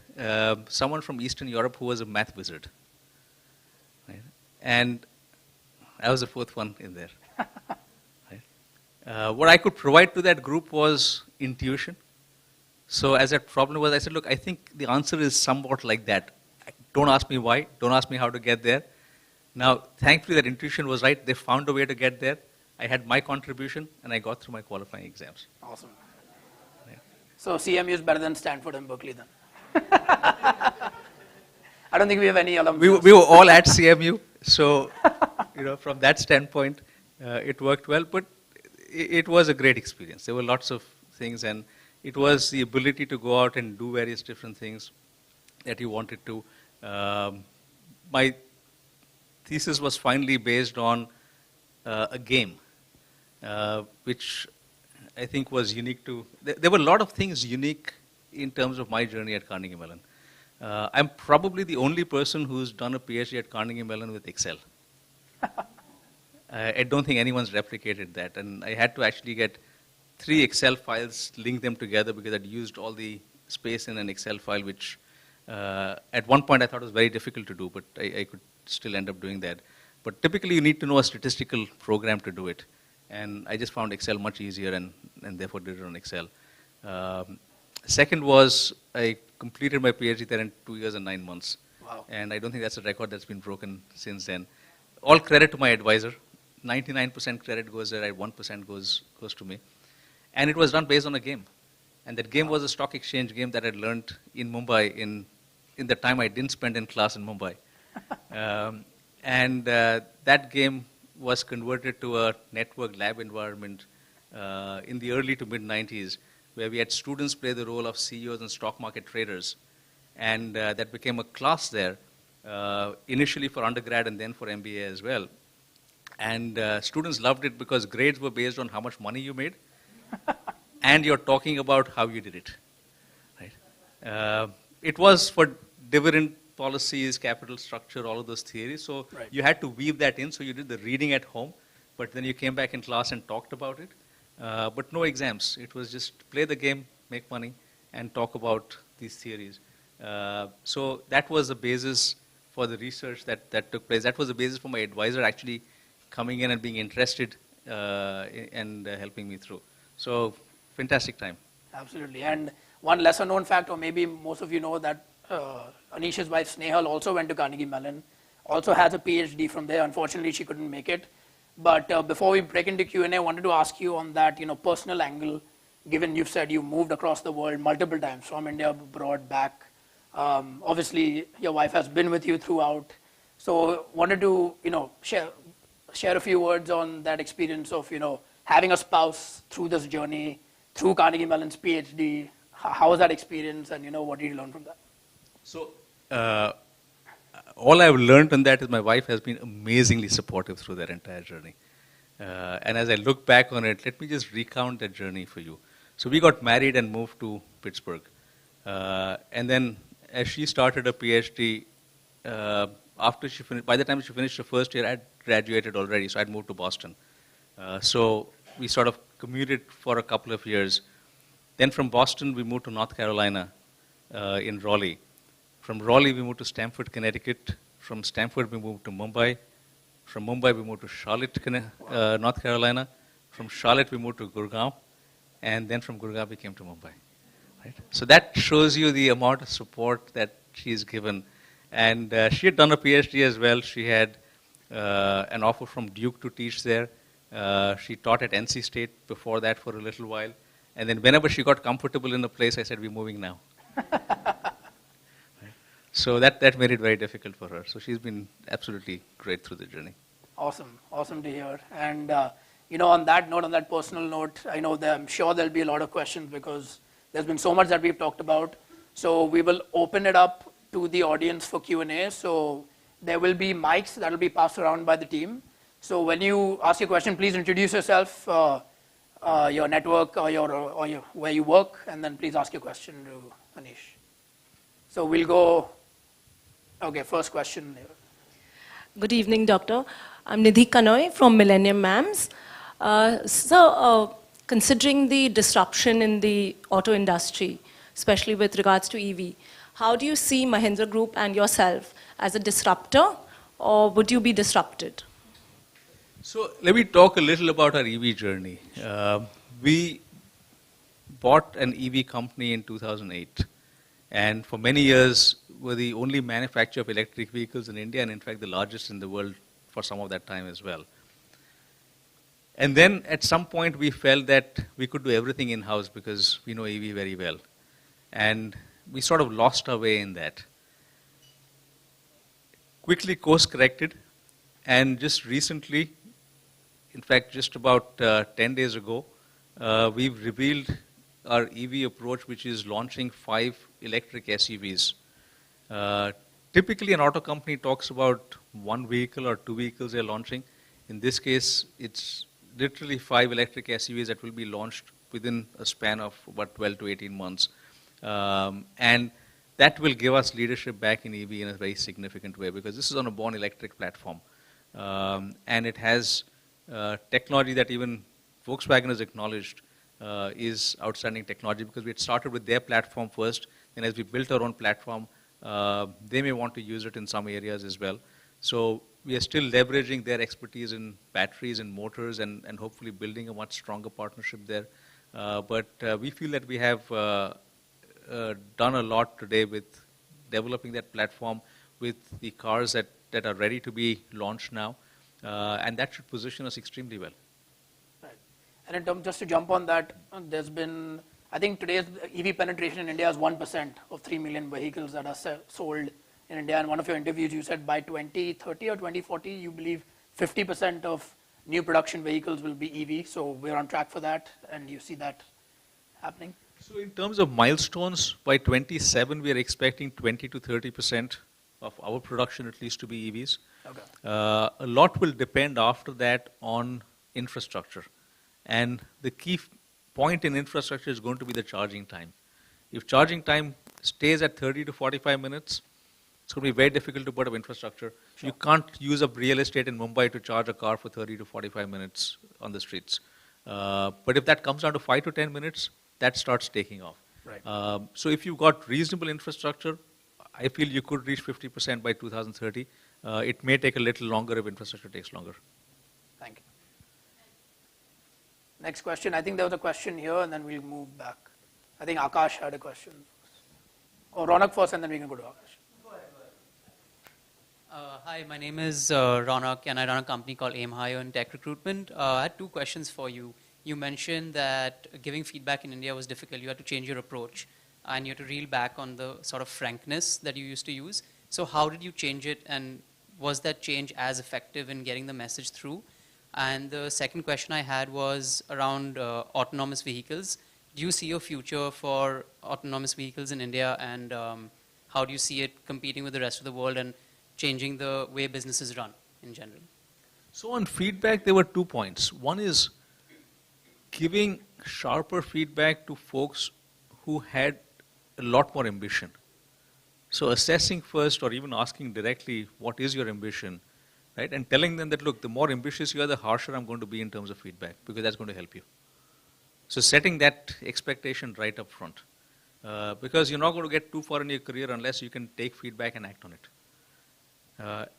someone from Eastern Europe who was a math wizard. Right? And I was the fourth one in there. Right? What I could provide to that group was intuition. So as that problem was, I said, look, I think the answer is somewhat like that. Don't ask me why. Don't ask me how to get there. Now, thankfully, that intuition was right. They found a way to get there. I had my contribution, and I got through my qualifying exams. Awesome. So CMU is better than Stanford and Berkeley then. I don't think we have any alumni. We were all at CMU, so from that standpoint, it worked well. But it was a great experience. There were lots of things, and it was the ability to go out and do various different things that you wanted to. My thesis was finally based on a game, which I think was unique to. There were a lot of things unique in terms of my journey at Carnegie Mellon. I'm probably the only person who's done a PhD at Carnegie Mellon with Excel. I don't think anyone's replicated that, and I had to actually get 3 Excel files, link them together because I'd used all the space in an Excel file, which at one point I thought was very difficult to do, but I could still end up doing that. But typically you need to know a statistical program to do it, and I just found Excel much easier and therefore did it on Excel. Second was I completed my PhD there in 2 years and 9 months. Wow. And I don't think that's a record that's been broken since then. All credit to my advisor. 99% credit goes there, 1% goes to me. And it was done based on a game. And that game was a stock exchange game that I'd learned in Mumbai in the time I didn't spend in class in Mumbai. That game was converted to a network lab environment in the early to mid-90s, where we had students play the role of CEOs and stock market traders. And that became a class there, initially for undergrad and then for MBA as well. And students loved it because grades were based on how much money you made, and you're talking about how you did it. Right? It was for dividend policies, capital structure, all of those theories. So right. You had to weave that in. So you did the reading at home, but then you came back in class and talked about it. But no exams. It was just play the game, make money, and talk about these theories. So that was the basis for the research that took place. That was the basis for my advisor actually coming in and being interested and helping me through. So fantastic time. Absolutely. And one lesser known fact, or maybe most of you know, that Anish's wife Snehal also went to Carnegie Mellon, also has a PhD from there. Unfortunately, she couldn't make it. But before we break into Q&A, I wanted to ask you on that personal angle, given you've said you moved across the world multiple times, from India, abroad, back. Obviously, your wife has been with you throughout. So wanted to share a few words on that experience of having a spouse through this journey, through Carnegie Mellon's PhD. How was that experience, and what did you learn from that? So all I've learned on that is my wife has been amazingly supportive through that entire journey. And as I look back on it, let me just recount that journey for you. So we got married and moved to Pittsburgh. And then as she started a PhD, by the time she finished her first year, I'd graduated already, so I'd moved to Boston. So we sort of commuted for a couple of years. Then from Boston, we moved to North Carolina in Raleigh. From Raleigh, we moved to Stamford, Connecticut. From Stamford, we moved to Mumbai. From Mumbai, we moved to Charlotte, North Carolina. From Charlotte, we moved to Gurgaon. And then from Gurgaon, we came to Mumbai. Right? So that shows you the amount of support that she's given. And she had done a PhD as well. She had an offer from Duke to teach there. She taught at NC State before that for a little while. And then whenever she got comfortable in a place, I said, we're moving now. So that made it very difficult for her. So she's been absolutely great through the journey. Awesome to hear. And on that note, on that personal note, I'm sure there'll be a lot of questions because there's been so much that we've talked about. So we will open it up to the audience for Q&A. So there will be mics that will be passed around by the team. So when you ask your question, please introduce yourself, your network, or your where you work, and then please ask your question to Anish. So we'll go. Okay, first question. Good evening, Doctor. I'm Nidhi Kanoi from Millennium Mams. Considering the disruption in the auto industry, especially with regards to EV, how do you see Mahindra Group and yourself as a disruptor, or would you be disrupted? So let me talk a little about our EV journey. We bought an EV company in 2008, and for many years were the only manufacturer of electric vehicles in India, and in fact the largest in the world for some of that time as well. And then at some point we felt that we could do everything in-house because we know EV very well. And we sort of lost our way in that. quickly course-corrected, and just recently, in fact, just about 10 days ago, we've revealed our EV approach, which is launching 5 electric SUVs. Typically, an auto company talks about 1 vehicle or 2 vehicles they're launching. In this case, it's literally 5 electric SUVs that will be launched within a span of about 12 to 18 months. And that will give us leadership back in EV in a very significant way, because this is on a born electric platform. And it has technology that even Volkswagen has acknowledged is outstanding technology, because we had started with their platform first, and as we built our own platform, they may want to use it in some areas as well. So we are still leveraging their expertise in batteries and motors, and hopefully building a much stronger partnership there. But we feel that we have done a lot today with developing that platform with the cars that are ready to be launched now, and that should position us extremely well. Right. And in terms, just to jump on that, there's been, I think today's EV penetration in India is 1% of 3 million vehicles that are sold in India. And one of your interviews, you said by 2030 or 2040, you believe 50% of new production vehicles will be EV. So we're on track for that, and you see that happening? So in terms of milestones, by 27, we are expecting 20 to 30% of our production at least to be EVs. Okay. A lot will depend after that on infrastructure. And the key point in infrastructure is going to be the charging time. If charging time stays at 30 to 45 minutes, it's going to be very difficult to put up infrastructure. Sure. You can't use up real estate in Mumbai to charge a car for 30 to 45 minutes on the streets. But if that comes down to 5 to 10 minutes, that starts taking off. Right. So if you've got reasonable infrastructure, I feel you could reach 50% by 2030. It may take a little longer if infrastructure takes longer. Thank you. Next question. I think there was a question here, and then we'll move back. I think Akash had a question. Or Ronak first, and then we can go to Akash. Hi, my name is Ronak, and I run a company called Aim Higher in tech recruitment. I had 2 questions for you. You mentioned that giving feedback in India was difficult. You had to change your approach, and you had to reel back on the sort of frankness that you used to use. So how did you change it, and was that change as effective in getting the message through? And the second question I had was around autonomous vehicles. Do you see a future for autonomous vehicles in India, and how do you see it competing with the rest of the world and changing the way businesses run in general? So on feedback, there were 2 points. One is giving sharper feedback to folks who had a lot more ambition. So assessing first, or even asking directly, what is your ambition, right? And telling them that, look, the more ambitious you are, the harsher I'm going to be in terms of feedback, because that's going to help you. So setting that expectation right up front. Because you're not going to get too far in your career unless you can take feedback and act on it.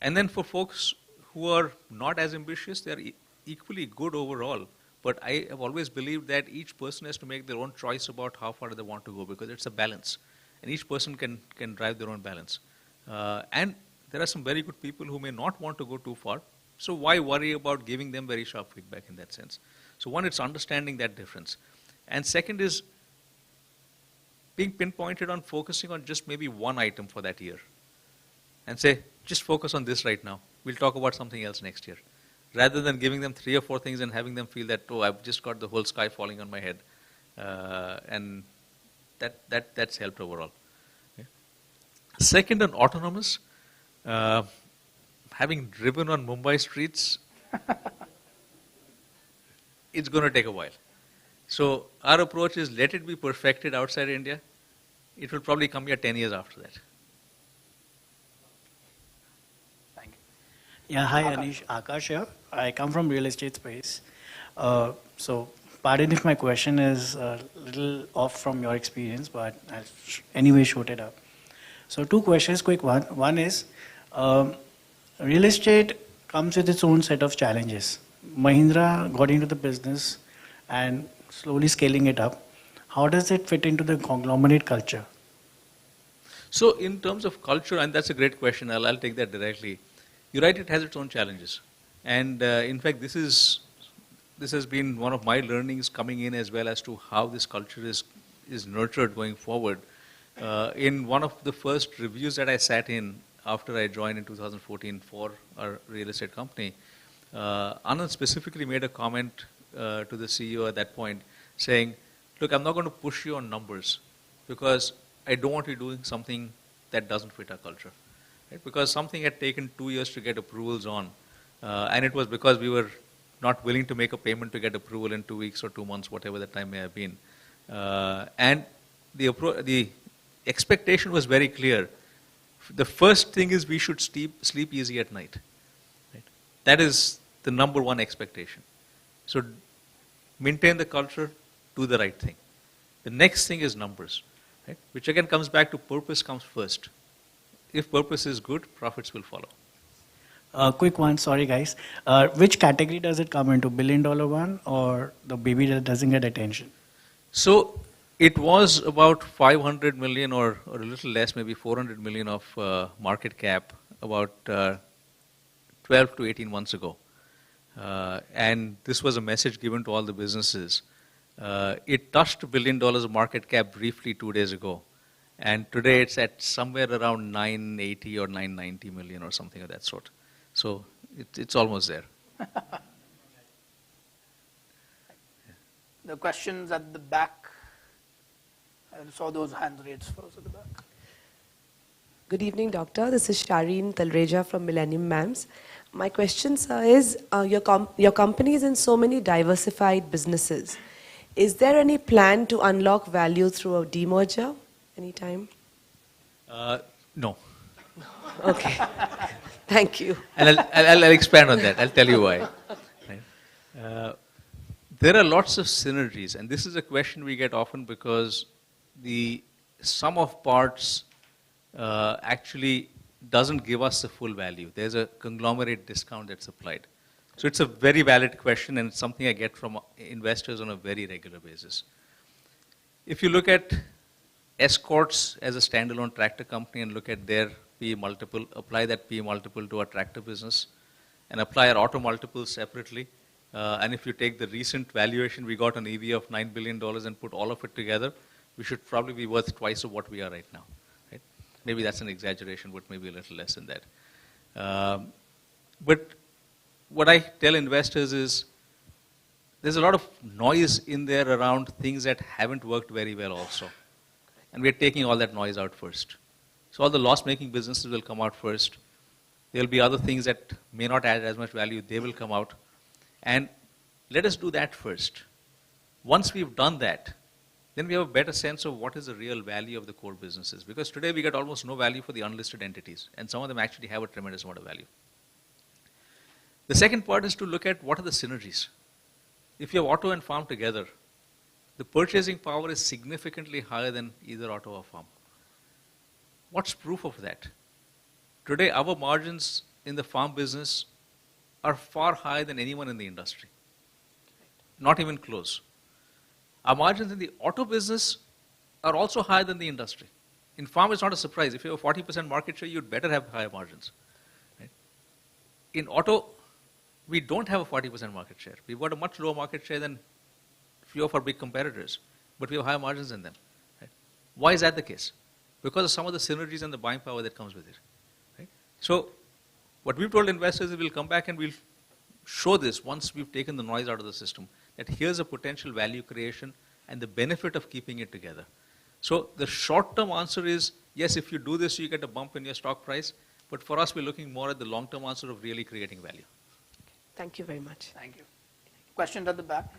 And then for folks who are not as ambitious, they're equally good overall. But I have always believed that each person has to make their own choice about how far they want to go, because it's a balance. And each person can drive their own balance. And there are some very good people who may not want to go too far. So why worry about giving them very sharp feedback in that sense? So one, it's understanding that difference. And second is being pinpointed on focusing on just maybe one item for that year. And say, just focus on this right now. We'll talk about something else next year. Rather than giving them 3 or 4 things and having them feel that, oh, I've just got the whole sky falling on my head. And that's helped overall. Okay. Second, on autonomous, having driven on Mumbai streets, it's going to take a while. So our approach is let it be perfected outside India. It will probably come here 10 years after that. Thank you. Yeah, hi Akash. Anish, Akash here. I come from real estate space. So pardon if my question is a little off from your experience, but I'll anyway shoot it up. So 2 questions, quick one. One is, real estate comes with its own set of challenges. Mahindra got into the business and slowly scaling it up. How does it fit into the conglomerate culture? So in terms of culture, and that's a great question, I'll take that directly. You're right, it has its own challenges. And in fact, this has been one of my learnings coming in as well as to how this culture is nurtured going forward. In one of the first reviews that I sat in, after I joined in 2014 for our real estate company, Anand specifically made a comment to the CEO at that point saying, look, I'm not going to push you on numbers because I don't want you doing something that doesn't fit our culture. Right? Because something had taken 2 years to get approvals on, and it was because we were not willing to make a payment to get approval in 2 weeks or 2 months, whatever the time may have been. And the expectation was very clear. The first thing is we should sleep easy at night. Right? That is the number one expectation. So maintain the culture, do the right thing. The next thing is numbers, right? Which again comes back to purpose comes first. If purpose is good, profits will follow. Quick one, sorry guys. Which category does it come into? $1 billion one or the baby that doesn't get attention? So it was about 500 million or a little less, maybe 400 million of market cap about 12 to 18 months ago. And this was a message given to all the businesses. It touched $1 billion of market cap briefly 2 days ago. And today it's at somewhere around 980 or 990 million or something of that sort. So it's almost there. The questions at the back. I saw those hand raised first at the back. Good evening, Doctor. This is Shireen Talreja from Millennium Mams. My question, sir, is your company is in so many diversified businesses. Is there any plan to unlock value through a demerger anytime? No. Okay. Thank you. And I'll expand on that. I'll tell you why. Right? There are lots of synergies, and this is a question we get often because the sum of parts actually doesn't give us the full value. There's a conglomerate discount that's applied. So it's a very valid question, and it's something I get from investors on a very regular basis. If you look at Escorts as a standalone tractor company and look at their PE multiple, apply that PE multiple to our tractor business, and apply our auto multiples separately, and if you take the recent valuation we got on EV of $9 billion and put all of it together, we should probably be worth twice of what we are right now. Right? Maybe that's an exaggeration, but maybe a little less than that. But what I tell investors is there's a lot of noise in there around things that haven't worked very well also. And we're taking all that noise out first. So all the loss-making businesses will come out first. There'll be other things that may not add as much value. They will come out. And let us do that first. Once we've done that, then we have a better sense of what is the real value of the core businesses. Because today we get almost no value for the unlisted entities. And some of them actually have a tremendous amount of value. The second part is to look at what are the synergies. If you have auto and farm together, the purchasing power is significantly higher than either auto or farm. What's proof of that? Today, our margins in the farm business are far higher than anyone in the industry. Not even close. Our margins in the auto business are also higher than the industry. In farm, it's not a surprise. If you have a 40% market share, you'd better have higher margins. Right? In auto, we don't have a 40% market share. We've got a much lower market share than few of our big competitors, but we have higher margins than them. Right? Why is that the case? Because of some of the synergies and the buying power that comes with it. Right? So what we've told investors is we'll come back and we'll show this once we've taken the noise out of the system, that here's a potential value creation and the benefit of keeping it together. So the short-term answer is, yes, if you do this, you get a bump in your stock price, but for us, we're looking more at the long-term answer of really creating value. Thank you very much. Thank you. Questions at the back?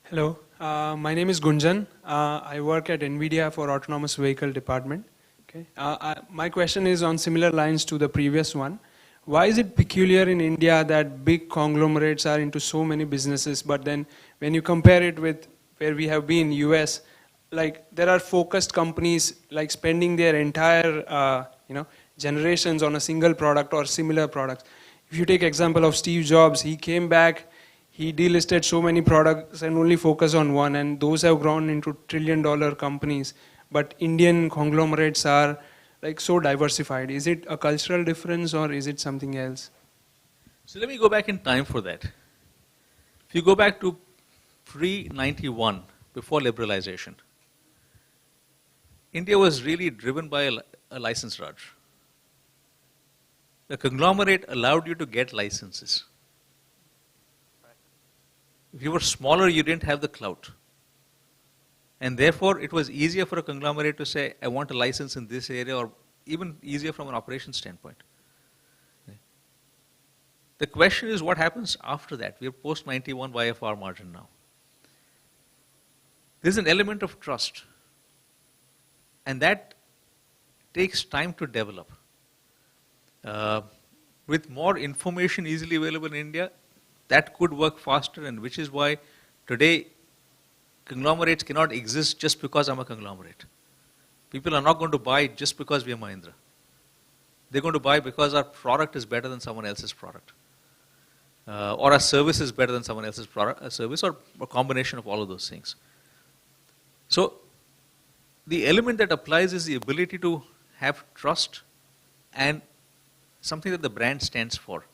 Hello, my name is Gunjan. I work at NVIDIA for Autonomous Vehicle Department. Okay. My question is on similar lines to the previous one. Why is it peculiar in India that big conglomerates are into so many businesses, but then when you compare it with where we have been, US, like there are focused companies like spending their entire generations on a single product or similar products. If you take example of Steve Jobs, he came back, he delisted so many products and only focused on one, and those have grown into trillion-dollar companies. But Indian conglomerates are like so diversified. Is it a cultural difference or is it something else? So let me go back in time for that. If you go back to pre-91, before liberalization, India was really driven by a license Raj. The conglomerate allowed you to get licenses. If you were smaller, you didn't have the clout. And therefore, it was easier for a conglomerate to say, I want a license in this area, or even easier from an operations standpoint. The question is what happens after that. We are post 91 YFR margin now. There's an element of trust. And that takes time to develop. With more information easily available in India, that could work faster, and which is why today conglomerates cannot exist just because I'm a conglomerate. People are not going to buy just because we are Mahindra. They're going to buy because our product is better than someone else's product. Or our service is better than someone else's product, service, or a combination of all of those things. So the element that applies is the ability to have trust and something that the brand stands for.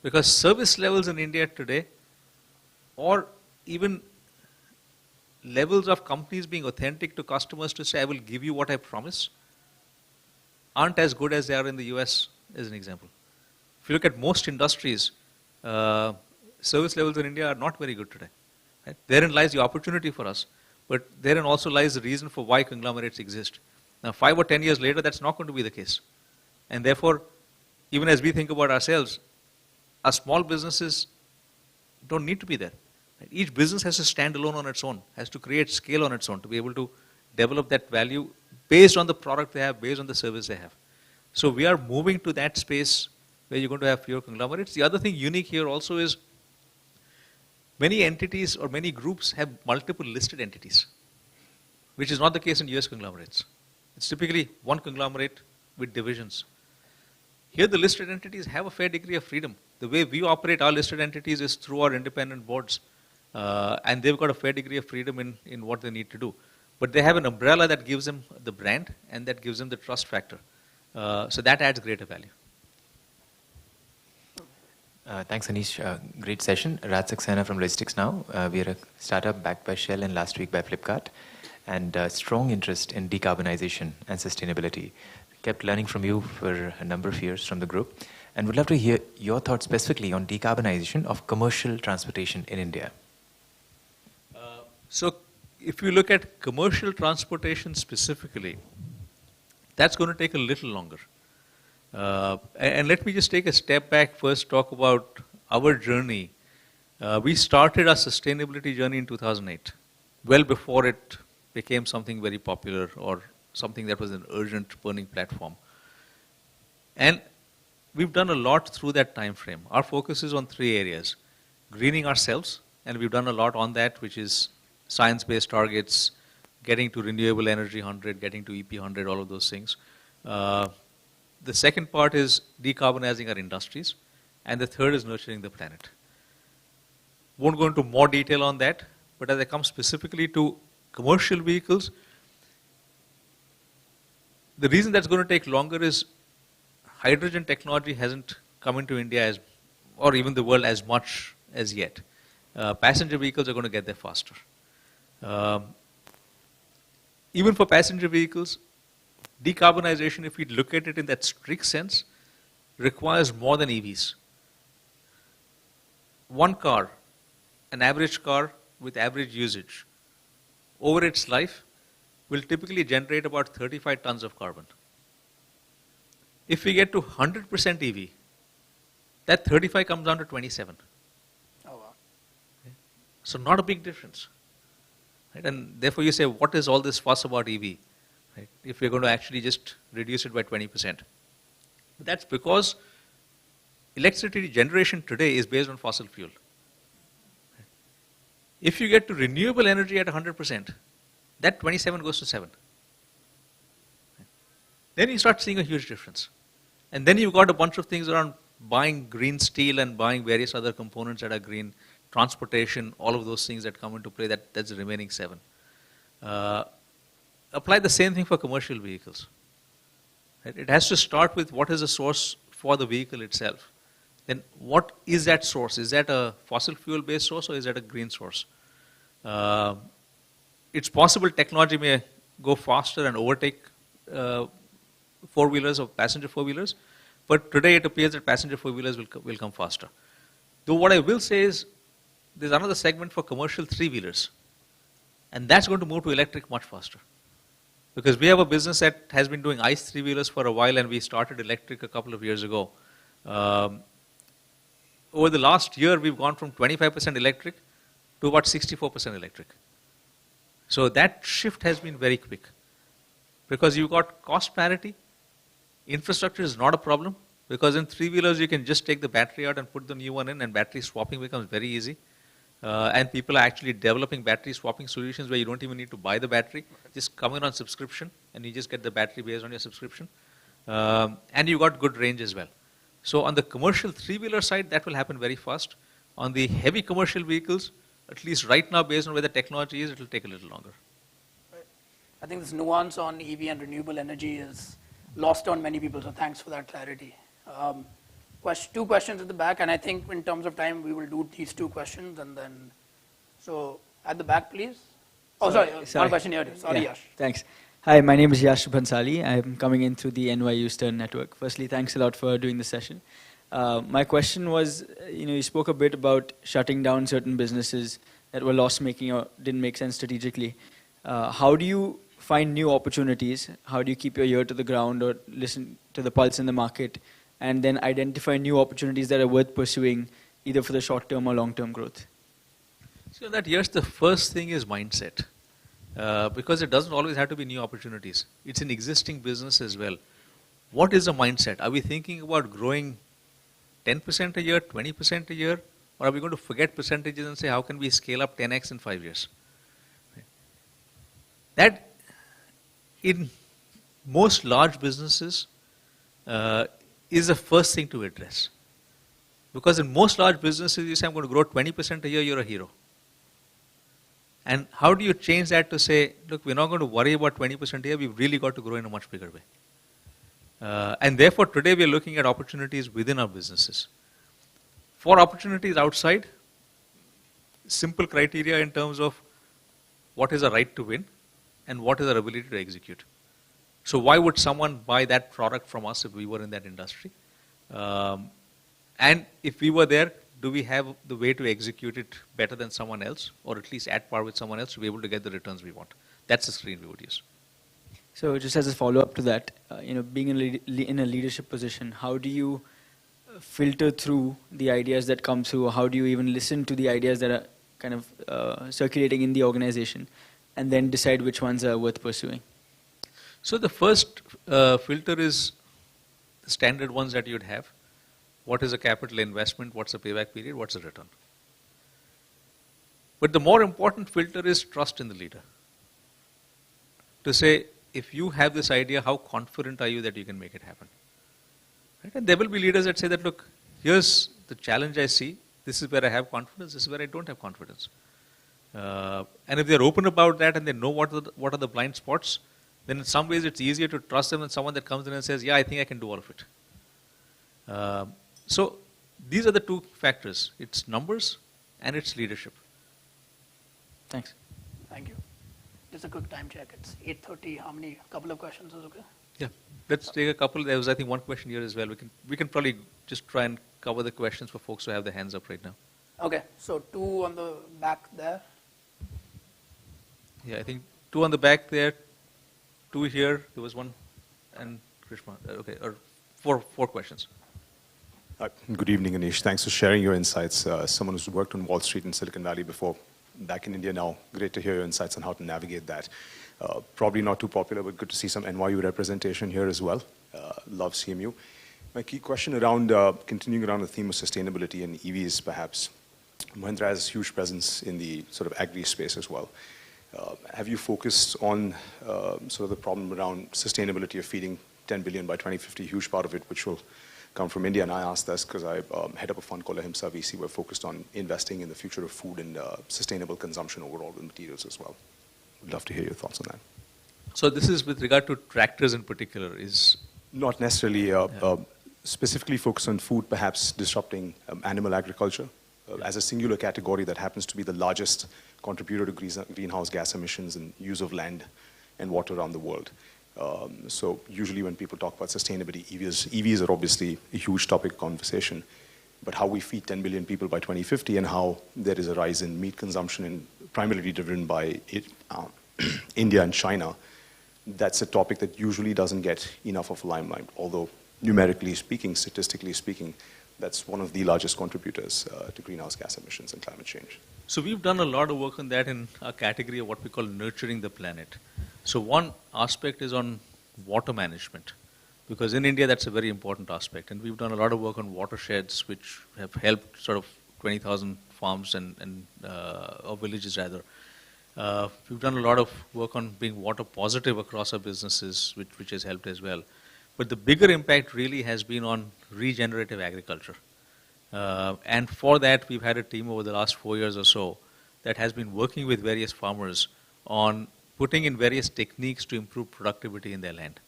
Because service levels in India today, or even levels of companies being authentic to customers to say, I will give you what I promise, aren't as good as they are in the US, as an example. If you look at most industries, service levels in India are not very good today. Right? Therein lies the opportunity for us, but therein also lies the reason for why conglomerates exist. Now, 5 or 10 years later, that's not going to be the case. And therefore, even as we think about ourselves, our small businesses don't need to be there. Right? Each business has to stand alone on its own, has to create scale on its own to be able to develop that value based on the product they have, based on the service they have. So we are moving to that space where you're going to have fewer conglomerates. The other thing unique here also is many entities or many groups have multiple listed entities, which is not the case in US conglomerates. It's typically one conglomerate with divisions. Here the listed entities have a fair degree of freedom. The way we operate our listed entities is through our independent boards. And they've got a fair degree of freedom in what they need to do. But they have an umbrella that gives them the brand and that gives them the trust factor. So that adds greater value. Thanks, Anish. Great session. Raj Saxena from Logistics Now. We are a startup backed by Shell and last week by Flipkart. And strong interest in decarbonization and sustainability. Kept learning from you for a number of years from the group. And would love to hear your thoughts specifically on decarbonization of commercial transportation in India. So if you look at commercial transportation specifically, that's going to take a little longer. And let me just take a step back first, talk about our journey. We started our sustainability journey in 2008, well before it became something very popular or something that was an urgent burning platform. And we've done a lot through that time frame. Our focus is on 3 areas. Greening ourselves, and we've done a lot on that, which is science-based targets, getting to renewable energy 100, getting to EP 100, all of those things. The second part is decarbonizing our industries, and the third is nurturing the planet. Won't go into more detail on that, but as I come specifically to commercial vehicles, the reason that's going to take longer is hydrogen technology hasn't come into India or even the world as much as yet. Passenger vehicles are going to get there faster. Even for passenger vehicles, decarbonization, if we look at it in that strict sense, requires more than EVs. One car, an average car with average usage, over its life, will typically generate about 35 tons of carbon. If we get to 100% EV, that 35 comes down to 27. Oh, wow. Okay. So not a big difference. Right? And therefore you say, what is all this fuss about EV? Right? If we're going to actually just reduce it by 20%. But that's because electricity generation today is based on fossil fuel. Right? If you get to renewable energy at 100%, that 27 goes to 7. Right? Then you start seeing a huge difference. And then you've got a bunch of things around buying green steel and buying various other components that are green, transportation, all of those things that come into play, that's the remaining 7. Apply the same thing for commercial vehicles. Right? It has to start with what is the source for the vehicle itself. Then what is that source? Is that a fossil fuel based source or is that a green source? It's possible technology may go faster and overtake four-wheelers or passenger four-wheelers. But today it appears that passenger four-wheelers will come faster. Though what I will say is there's another segment for commercial three-wheelers. And that's going to move to electric much faster. Because we have a business that has been doing ICE three-wheelers for a while, and we started electric a couple of years ago. Over the last year, we've gone from 25% electric to about 64% electric. So that shift has been very quick. Because you've got cost parity, infrastructure is not a problem, because in three-wheelers you can just take the battery out and put the new one in, and battery swapping becomes very easy. And people are actually developing battery swapping solutions where you don't even need to buy the battery, just come in on subscription, and you just get the battery based on your subscription. And you got good range as well. So on the commercial three-wheeler side, that will happen very fast. On the heavy commercial vehicles, at least right now, based on where the technology is, it will take a little longer. Right. I think this nuance on EV and renewable energy is lost on many people, so thanks for that clarity. Two questions at the back, and I think in terms of time, we will do these two questions, and then, so at the back, please. Oh, sorry. One question here. Sorry, Yash. Thanks. Hi, my name is Yash Bhansali. I'm coming in through the NYU Stern Network. Firstly, thanks a lot for doing the session. My question was, you spoke a bit about shutting down certain businesses that were loss-making or didn't make sense strategically. How do you find new opportunities? How do you keep your ear to the ground or listen to the pulse in the market, and then identify new opportunities that are worth pursuing, either for the short-term or long-term growth? So that, yes, the first thing is mindset. Because it doesn't always have to be new opportunities. It's an existing business as well. What is the mindset? Are we thinking about growing 10% a year, 20% a year? Or are we going to forget percentages and say, how can we scale up 10x in 5 years? That, in most large businesses, is the first thing to address. Because in most large businesses, you say, I'm going to grow 20% a year, you're a hero. And how do you change that to say, look, we're not going to worry about 20% a year, we've really got to grow in a much bigger way. And therefore, today we're looking at opportunities within our businesses. For opportunities outside, simple criteria in terms of what is our right to win and what is our ability to execute. So why would someone buy that product from us if we were in that industry? And if we were there, do we have the way to execute it better than someone else, or at least at par with someone else to be able to get the returns we want? That's the screen we would use. So just as a follow-up to that, being in a leadership position, how do you filter through the ideas that come through? How do you even listen to the ideas that are kind of circulating in the organization, and then decide which ones are worth pursuing? So the first filter is the standard ones that you'd have. What is a capital investment? What's the payback period? What's the return? But the more important filter is trust in the leader. To say, if you have this idea, how confident are you that you can make it happen? Right? And there will be leaders that say that, look, here's the challenge I see. This is where I have confidence. This is where I don't have confidence. And if they're open about that and they know what are the blind spots, then in some ways it's easier to trust them than someone that comes in and says, yeah, I think I can do all of it. So these are the two factors. It's numbers and it's leadership. Thanks. Thank you. Just a quick time check. It's 8:30. How many? A couple of questions is okay? Yeah. Let's take a couple. There was, I think, one question here as well. We can probably just try and cover the questions for folks who have their hands up right now. Okay. So two on the back there. Yeah, I think two on the back there, two here. There was one, and Krishma. Okay, or four questions. Good evening, Anish. Thanks for sharing your insights. Someone who's worked on Wall Street and Silicon Valley before, back in India now. Great to hear your insights on how to navigate that. Probably not too popular, but good to see some NYU representation here as well. Love CMU. My key question around, continuing around the theme of sustainability and EVs perhaps. Mahindra has a huge presence in the sort of agri space as well. Have you focused on sort of the problem around sustainability of feeding 10 billion by 2050, huge part of it which will come from India? And I ask this because I head up a fund called Ahimsa VC. We're focused on investing in the future of food and sustainable consumption overall with materials as well. Would love to hear your thoughts on that. So this is with regard to tractors in particular, is? Not necessarily specifically focused on food, perhaps disrupting animal agriculture as a singular category that happens to be the largest contributor to greenhouse gas emissions and use of land and water around the world. So usually when people talk about sustainability, EVs are obviously a huge topic of conversation. But how we feed 10 billion people by 2050 and how there is a rise in meat consumption and primarily driven by India and China, that's a topic that usually doesn't get enough of a limelight. Although numerically speaking, statistically speaking, that's one of the largest contributors to greenhouse gas emissions and climate change. So we've done a lot of work on that in a category of what we call nurturing the planet. So one aspect is on water management, because in India that's a very important aspect. And we've done a lot of work on watersheds, which have helped sort of 20,000 farms or villages rather. We've done a lot of work on being water positive across our businesses, which has helped as well. But the bigger impact really has been on regenerative agriculture. And for that, we've had a team over the last 4 years or so that has been working with various farmers on putting in various techniques to improve productivity in their land.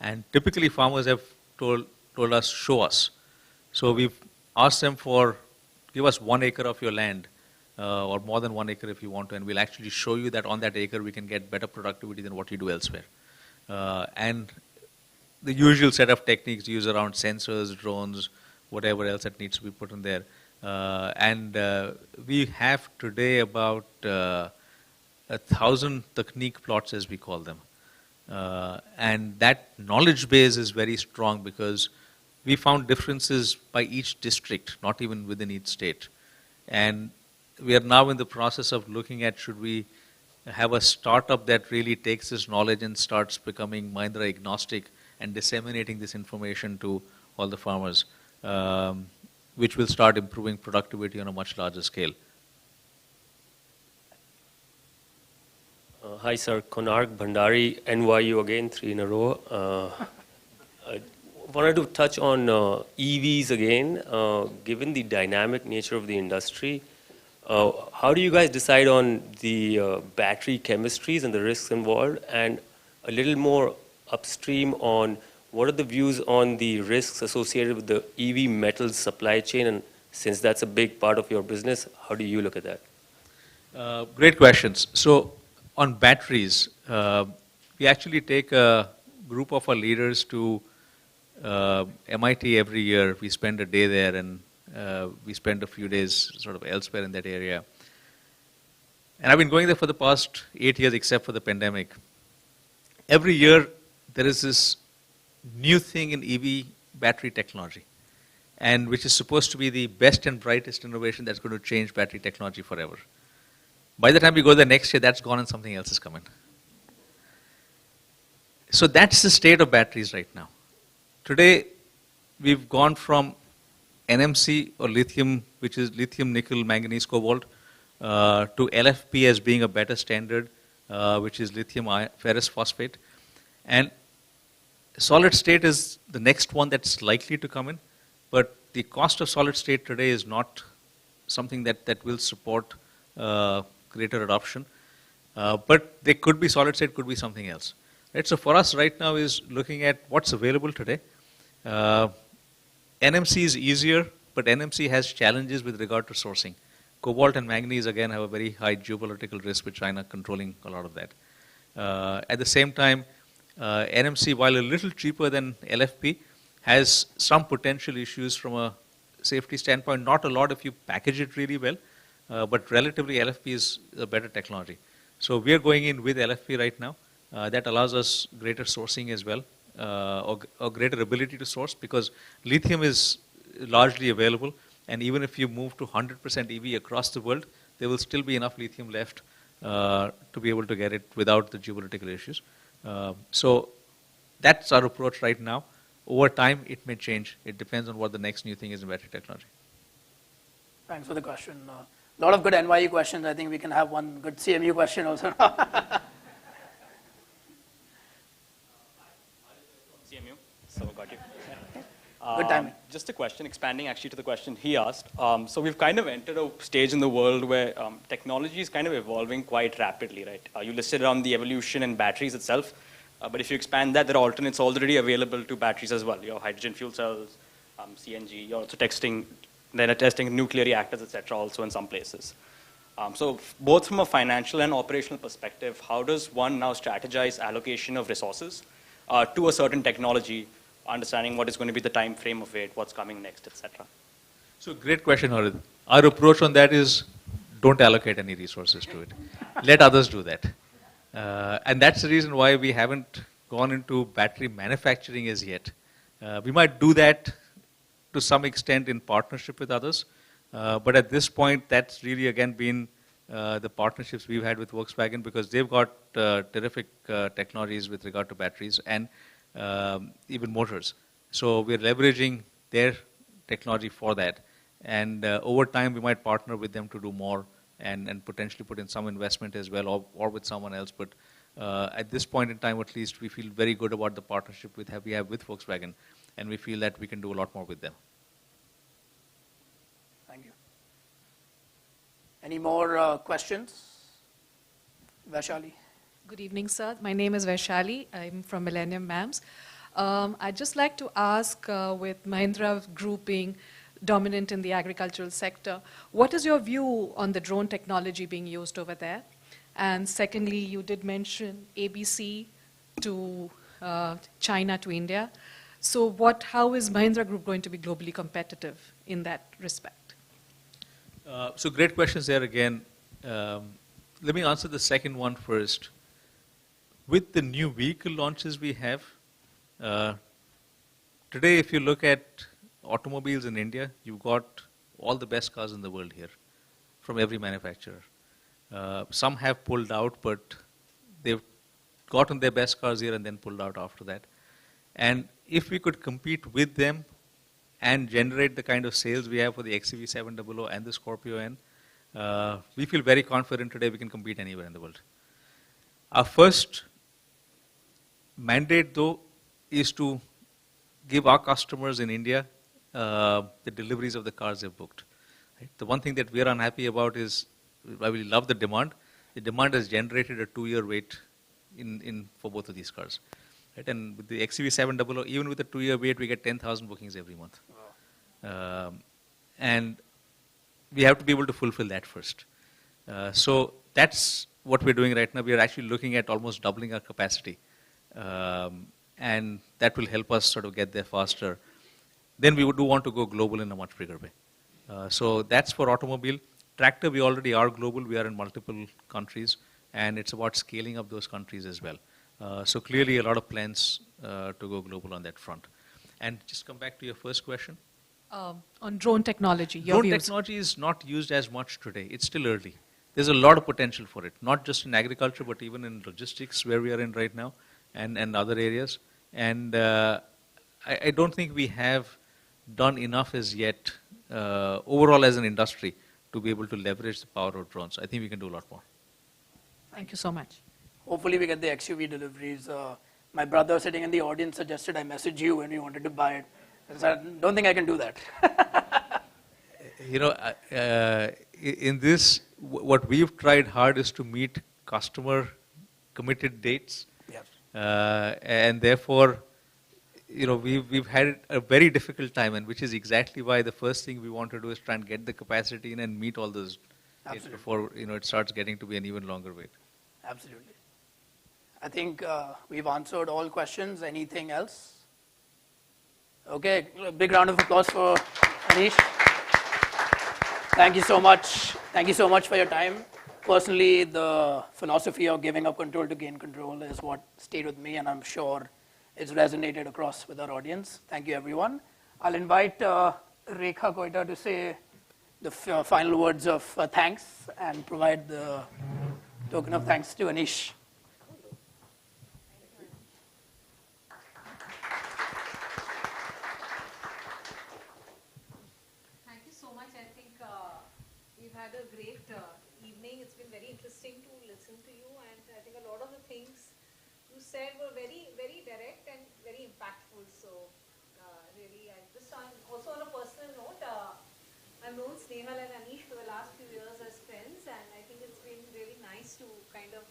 And typically farmers have told us, show us. So we've asked them give us 1 acre of your land, or more than 1 acre if you want to, and we'll actually show you that on that acre we can get better productivity than what you do elsewhere. And the usual set of techniques used around sensors, drones, whatever else that needs to be put in there. And we have today about 1,000 technique plots, as we call them. And that knowledge base is very strong because we found differences by each district, not even within each state. And we are now in the process of looking at should we have a startup that really takes this knowledge and starts becoming Mahindra agnostic and disseminating this information to all the farmers, which will start improving productivity on a much larger scale. Hi, sir. Konark Bhandari, NYU again, 3 in a row. I wanted to touch on EVs again. Given the dynamic nature of the industry, how do you guys decide on the battery chemistries and the risks involved? And a little more upstream on what are the views on the risks associated with the EV metals supply chain? And since that's a big part of your business, how do you look at that? Great questions. So on batteries, we actually take a group of our leaders to MIT every year. We spend a day there and we spend a few days sort of elsewhere in that area. And I've been going there for the past 8 years, except for the pandemic. Every year, there is this new thing in EV battery technology, and which is supposed to be the best and brightest innovation that's going to change battery technology forever. By the time we go there next year, that's gone and something else is coming. So that's the state of batteries right now. Today, we've gone from NMC or lithium, which is lithium, nickel, manganese, cobalt, to LFP as being a better standard, which is lithium ferrous phosphate. And solid state is the next one that's likely to come in, but the cost of solid state today is not something that will support greater adoption. But there could be solid state, could be something else. Right? So for us right now is looking at what's available today. NMC is easier, but NMC has challenges with regard to sourcing. Cobalt and manganese, again, have a very high geopolitical risk with China controlling a lot of that. At the same time, NMC, while a little cheaper than LFP, has some potential issues from a safety standpoint. Not a lot if you package it really well, but relatively LFP is a better technology. So we are going in with LFP right now. That allows us greater sourcing as well, or greater ability to source, because lithium is largely available, and even if you move to 100% EV across the world, there will still be enough lithium left to be able to get it without the geopolitical issues. So that's our approach right now. Over time, it may change. It depends on what the next new thing is in battery technology. Thanks for the question. A lot of good NYU questions. I think we can have one good CMU question also. CMU, so got you. Good timing. Just a question, expanding actually to the question he asked. So we've kind of entered a stage in the world where technology is kind of evolving quite rapidly, right? You listed around the evolution in batteries itself, but if you expand that, there are alternates already available to batteries as well. Your hydrogen fuel cells, CNG, you're also testing nuclear reactors, etc. also in some places. So both from a financial and operational perspective, how does one now strategize allocation of resources to a certain technology, understanding what is going to be the time frame of it, what's coming next, etc.? So great question, Harid. Our approach on that is don't allocate any resources to it. Let others do that. And that's the reason why we haven't gone into battery manufacturing as yet. We might do that to some extent in partnership with others. But at this point, that's really again been the partnerships we've had with Volkswagen, because they've got terrific technologies with regard to batteries and even motors. So we're leveraging their technology for that. And over time, we might partner with them to do more and potentially put in some investment as well, or with someone else. But at this point in time, at least, we feel very good about the partnership we have with Volkswagen, and we feel that we can do a lot more with them. Thank you. Any more questions? Vaishali. Good evening, sir. My name is Vaishali. I'm from Millennium Mams. I'd just like to ask, with Mahindra Group being dominant in the agricultural sector, what is your view on the drone technology being used over there? And secondly, you did mention ABC to China to India. So how is Mahindra Group going to be globally competitive in that respect? So great questions there again. Let me answer the second one first. With the new vehicle launches we have, today if you look at automobiles in India, you've got all the best cars in the world here from every manufacturer. Some have pulled out, but they've gotten their best cars here and then pulled out after that. And if we could compete with them and generate the kind of sales we have for the XUV700 and the Scorpio N, we feel very confident today we can compete anywhere in the world. Our first mandate, though, is to give our customers in India the deliveries of the cars they've booked. Right? The one thing that we're unhappy about is, while we love the demand has generated a 2-year wait for both of these cars. Right? And with the XUV700, even with a 2-year wait, we get 10,000 bookings every month. Wow. And we have to be able to fulfill that first. So that's what we're doing right now. We are actually looking at almost doubling our capacity. And that will help us sort of get there faster. Then we do want to go global in a much bigger way. So that's for automobile. Tractor, we already are global. We are in multiple countries. And it's about scaling up those countries as well. So clearly a lot of plans to go global on that front. And just come back to your first question. On drone technology, your Drone views. technology is not used as much today. It's still early. There's a lot of potential for it, not just in agriculture, but even in logistics, where we are in right now, and other areas. And I don't think we have done enough as yet, overall as an industry, to be able to leverage the power of drones. I think we can do a lot more. Thank you so much. Hopefully we get the XUV deliveries. My brother sitting in the audience suggested I message you when we wanted to buy it. I said, I don't think I can do that. In this, what we've tried hard is to meet customer committed dates. Yes. And therefore, we've had a very difficult time, and which is exactly why the first thing we want to do is try and get the capacity in and meet all those dates before it starts getting to be an even longer wait. Absolutely. I think we've answered all questions. Anything else? Okay, a big round of applause for Anish. Thank you so much. Thank you so much for your time. Personally, the philosophy of giving up control to gain control is what stayed with me, and I'm sure it's resonated across with our audience. Thank you, everyone. I'll invite Rekha Koita to say the final words of thanks and provide the token of thanks to Anish. Thank you so much. I think we've had a great evening. It's been very interesting to listen to you, and I think a lot of the things you said were very, very direct and very impactful. So really, also on a personal note, I've known Snehal and Anish for the last few years as friends, and I think it's been really nice to kind of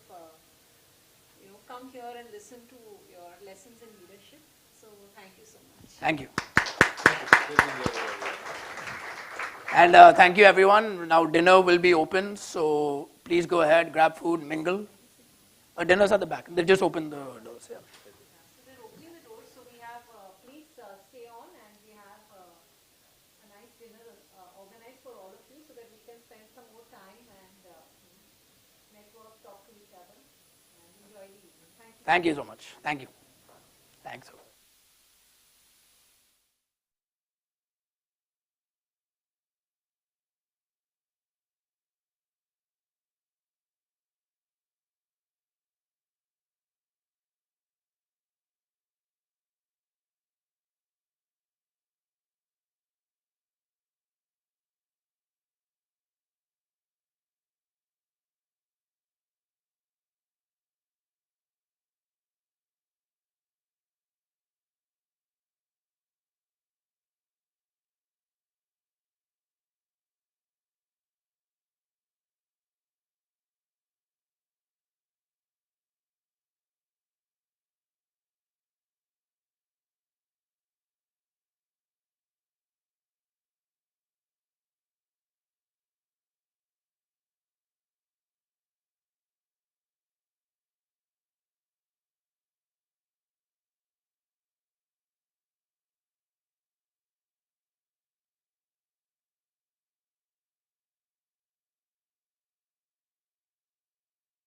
come here and listen to your lessons in leadership. So thank you so much. Thank you. And thank you, everyone. Now dinner will be open, so please go ahead, grab food, mingle. Dinners at the back. They just open the doors. Yeah. They're opening the doors, so we have, please stay on, and we have a nice dinner organized for all of you so that we can spend some more time and network, talk to each other, and enjoy the evening. Thank you. Thank you so much. Thank you. Thanks.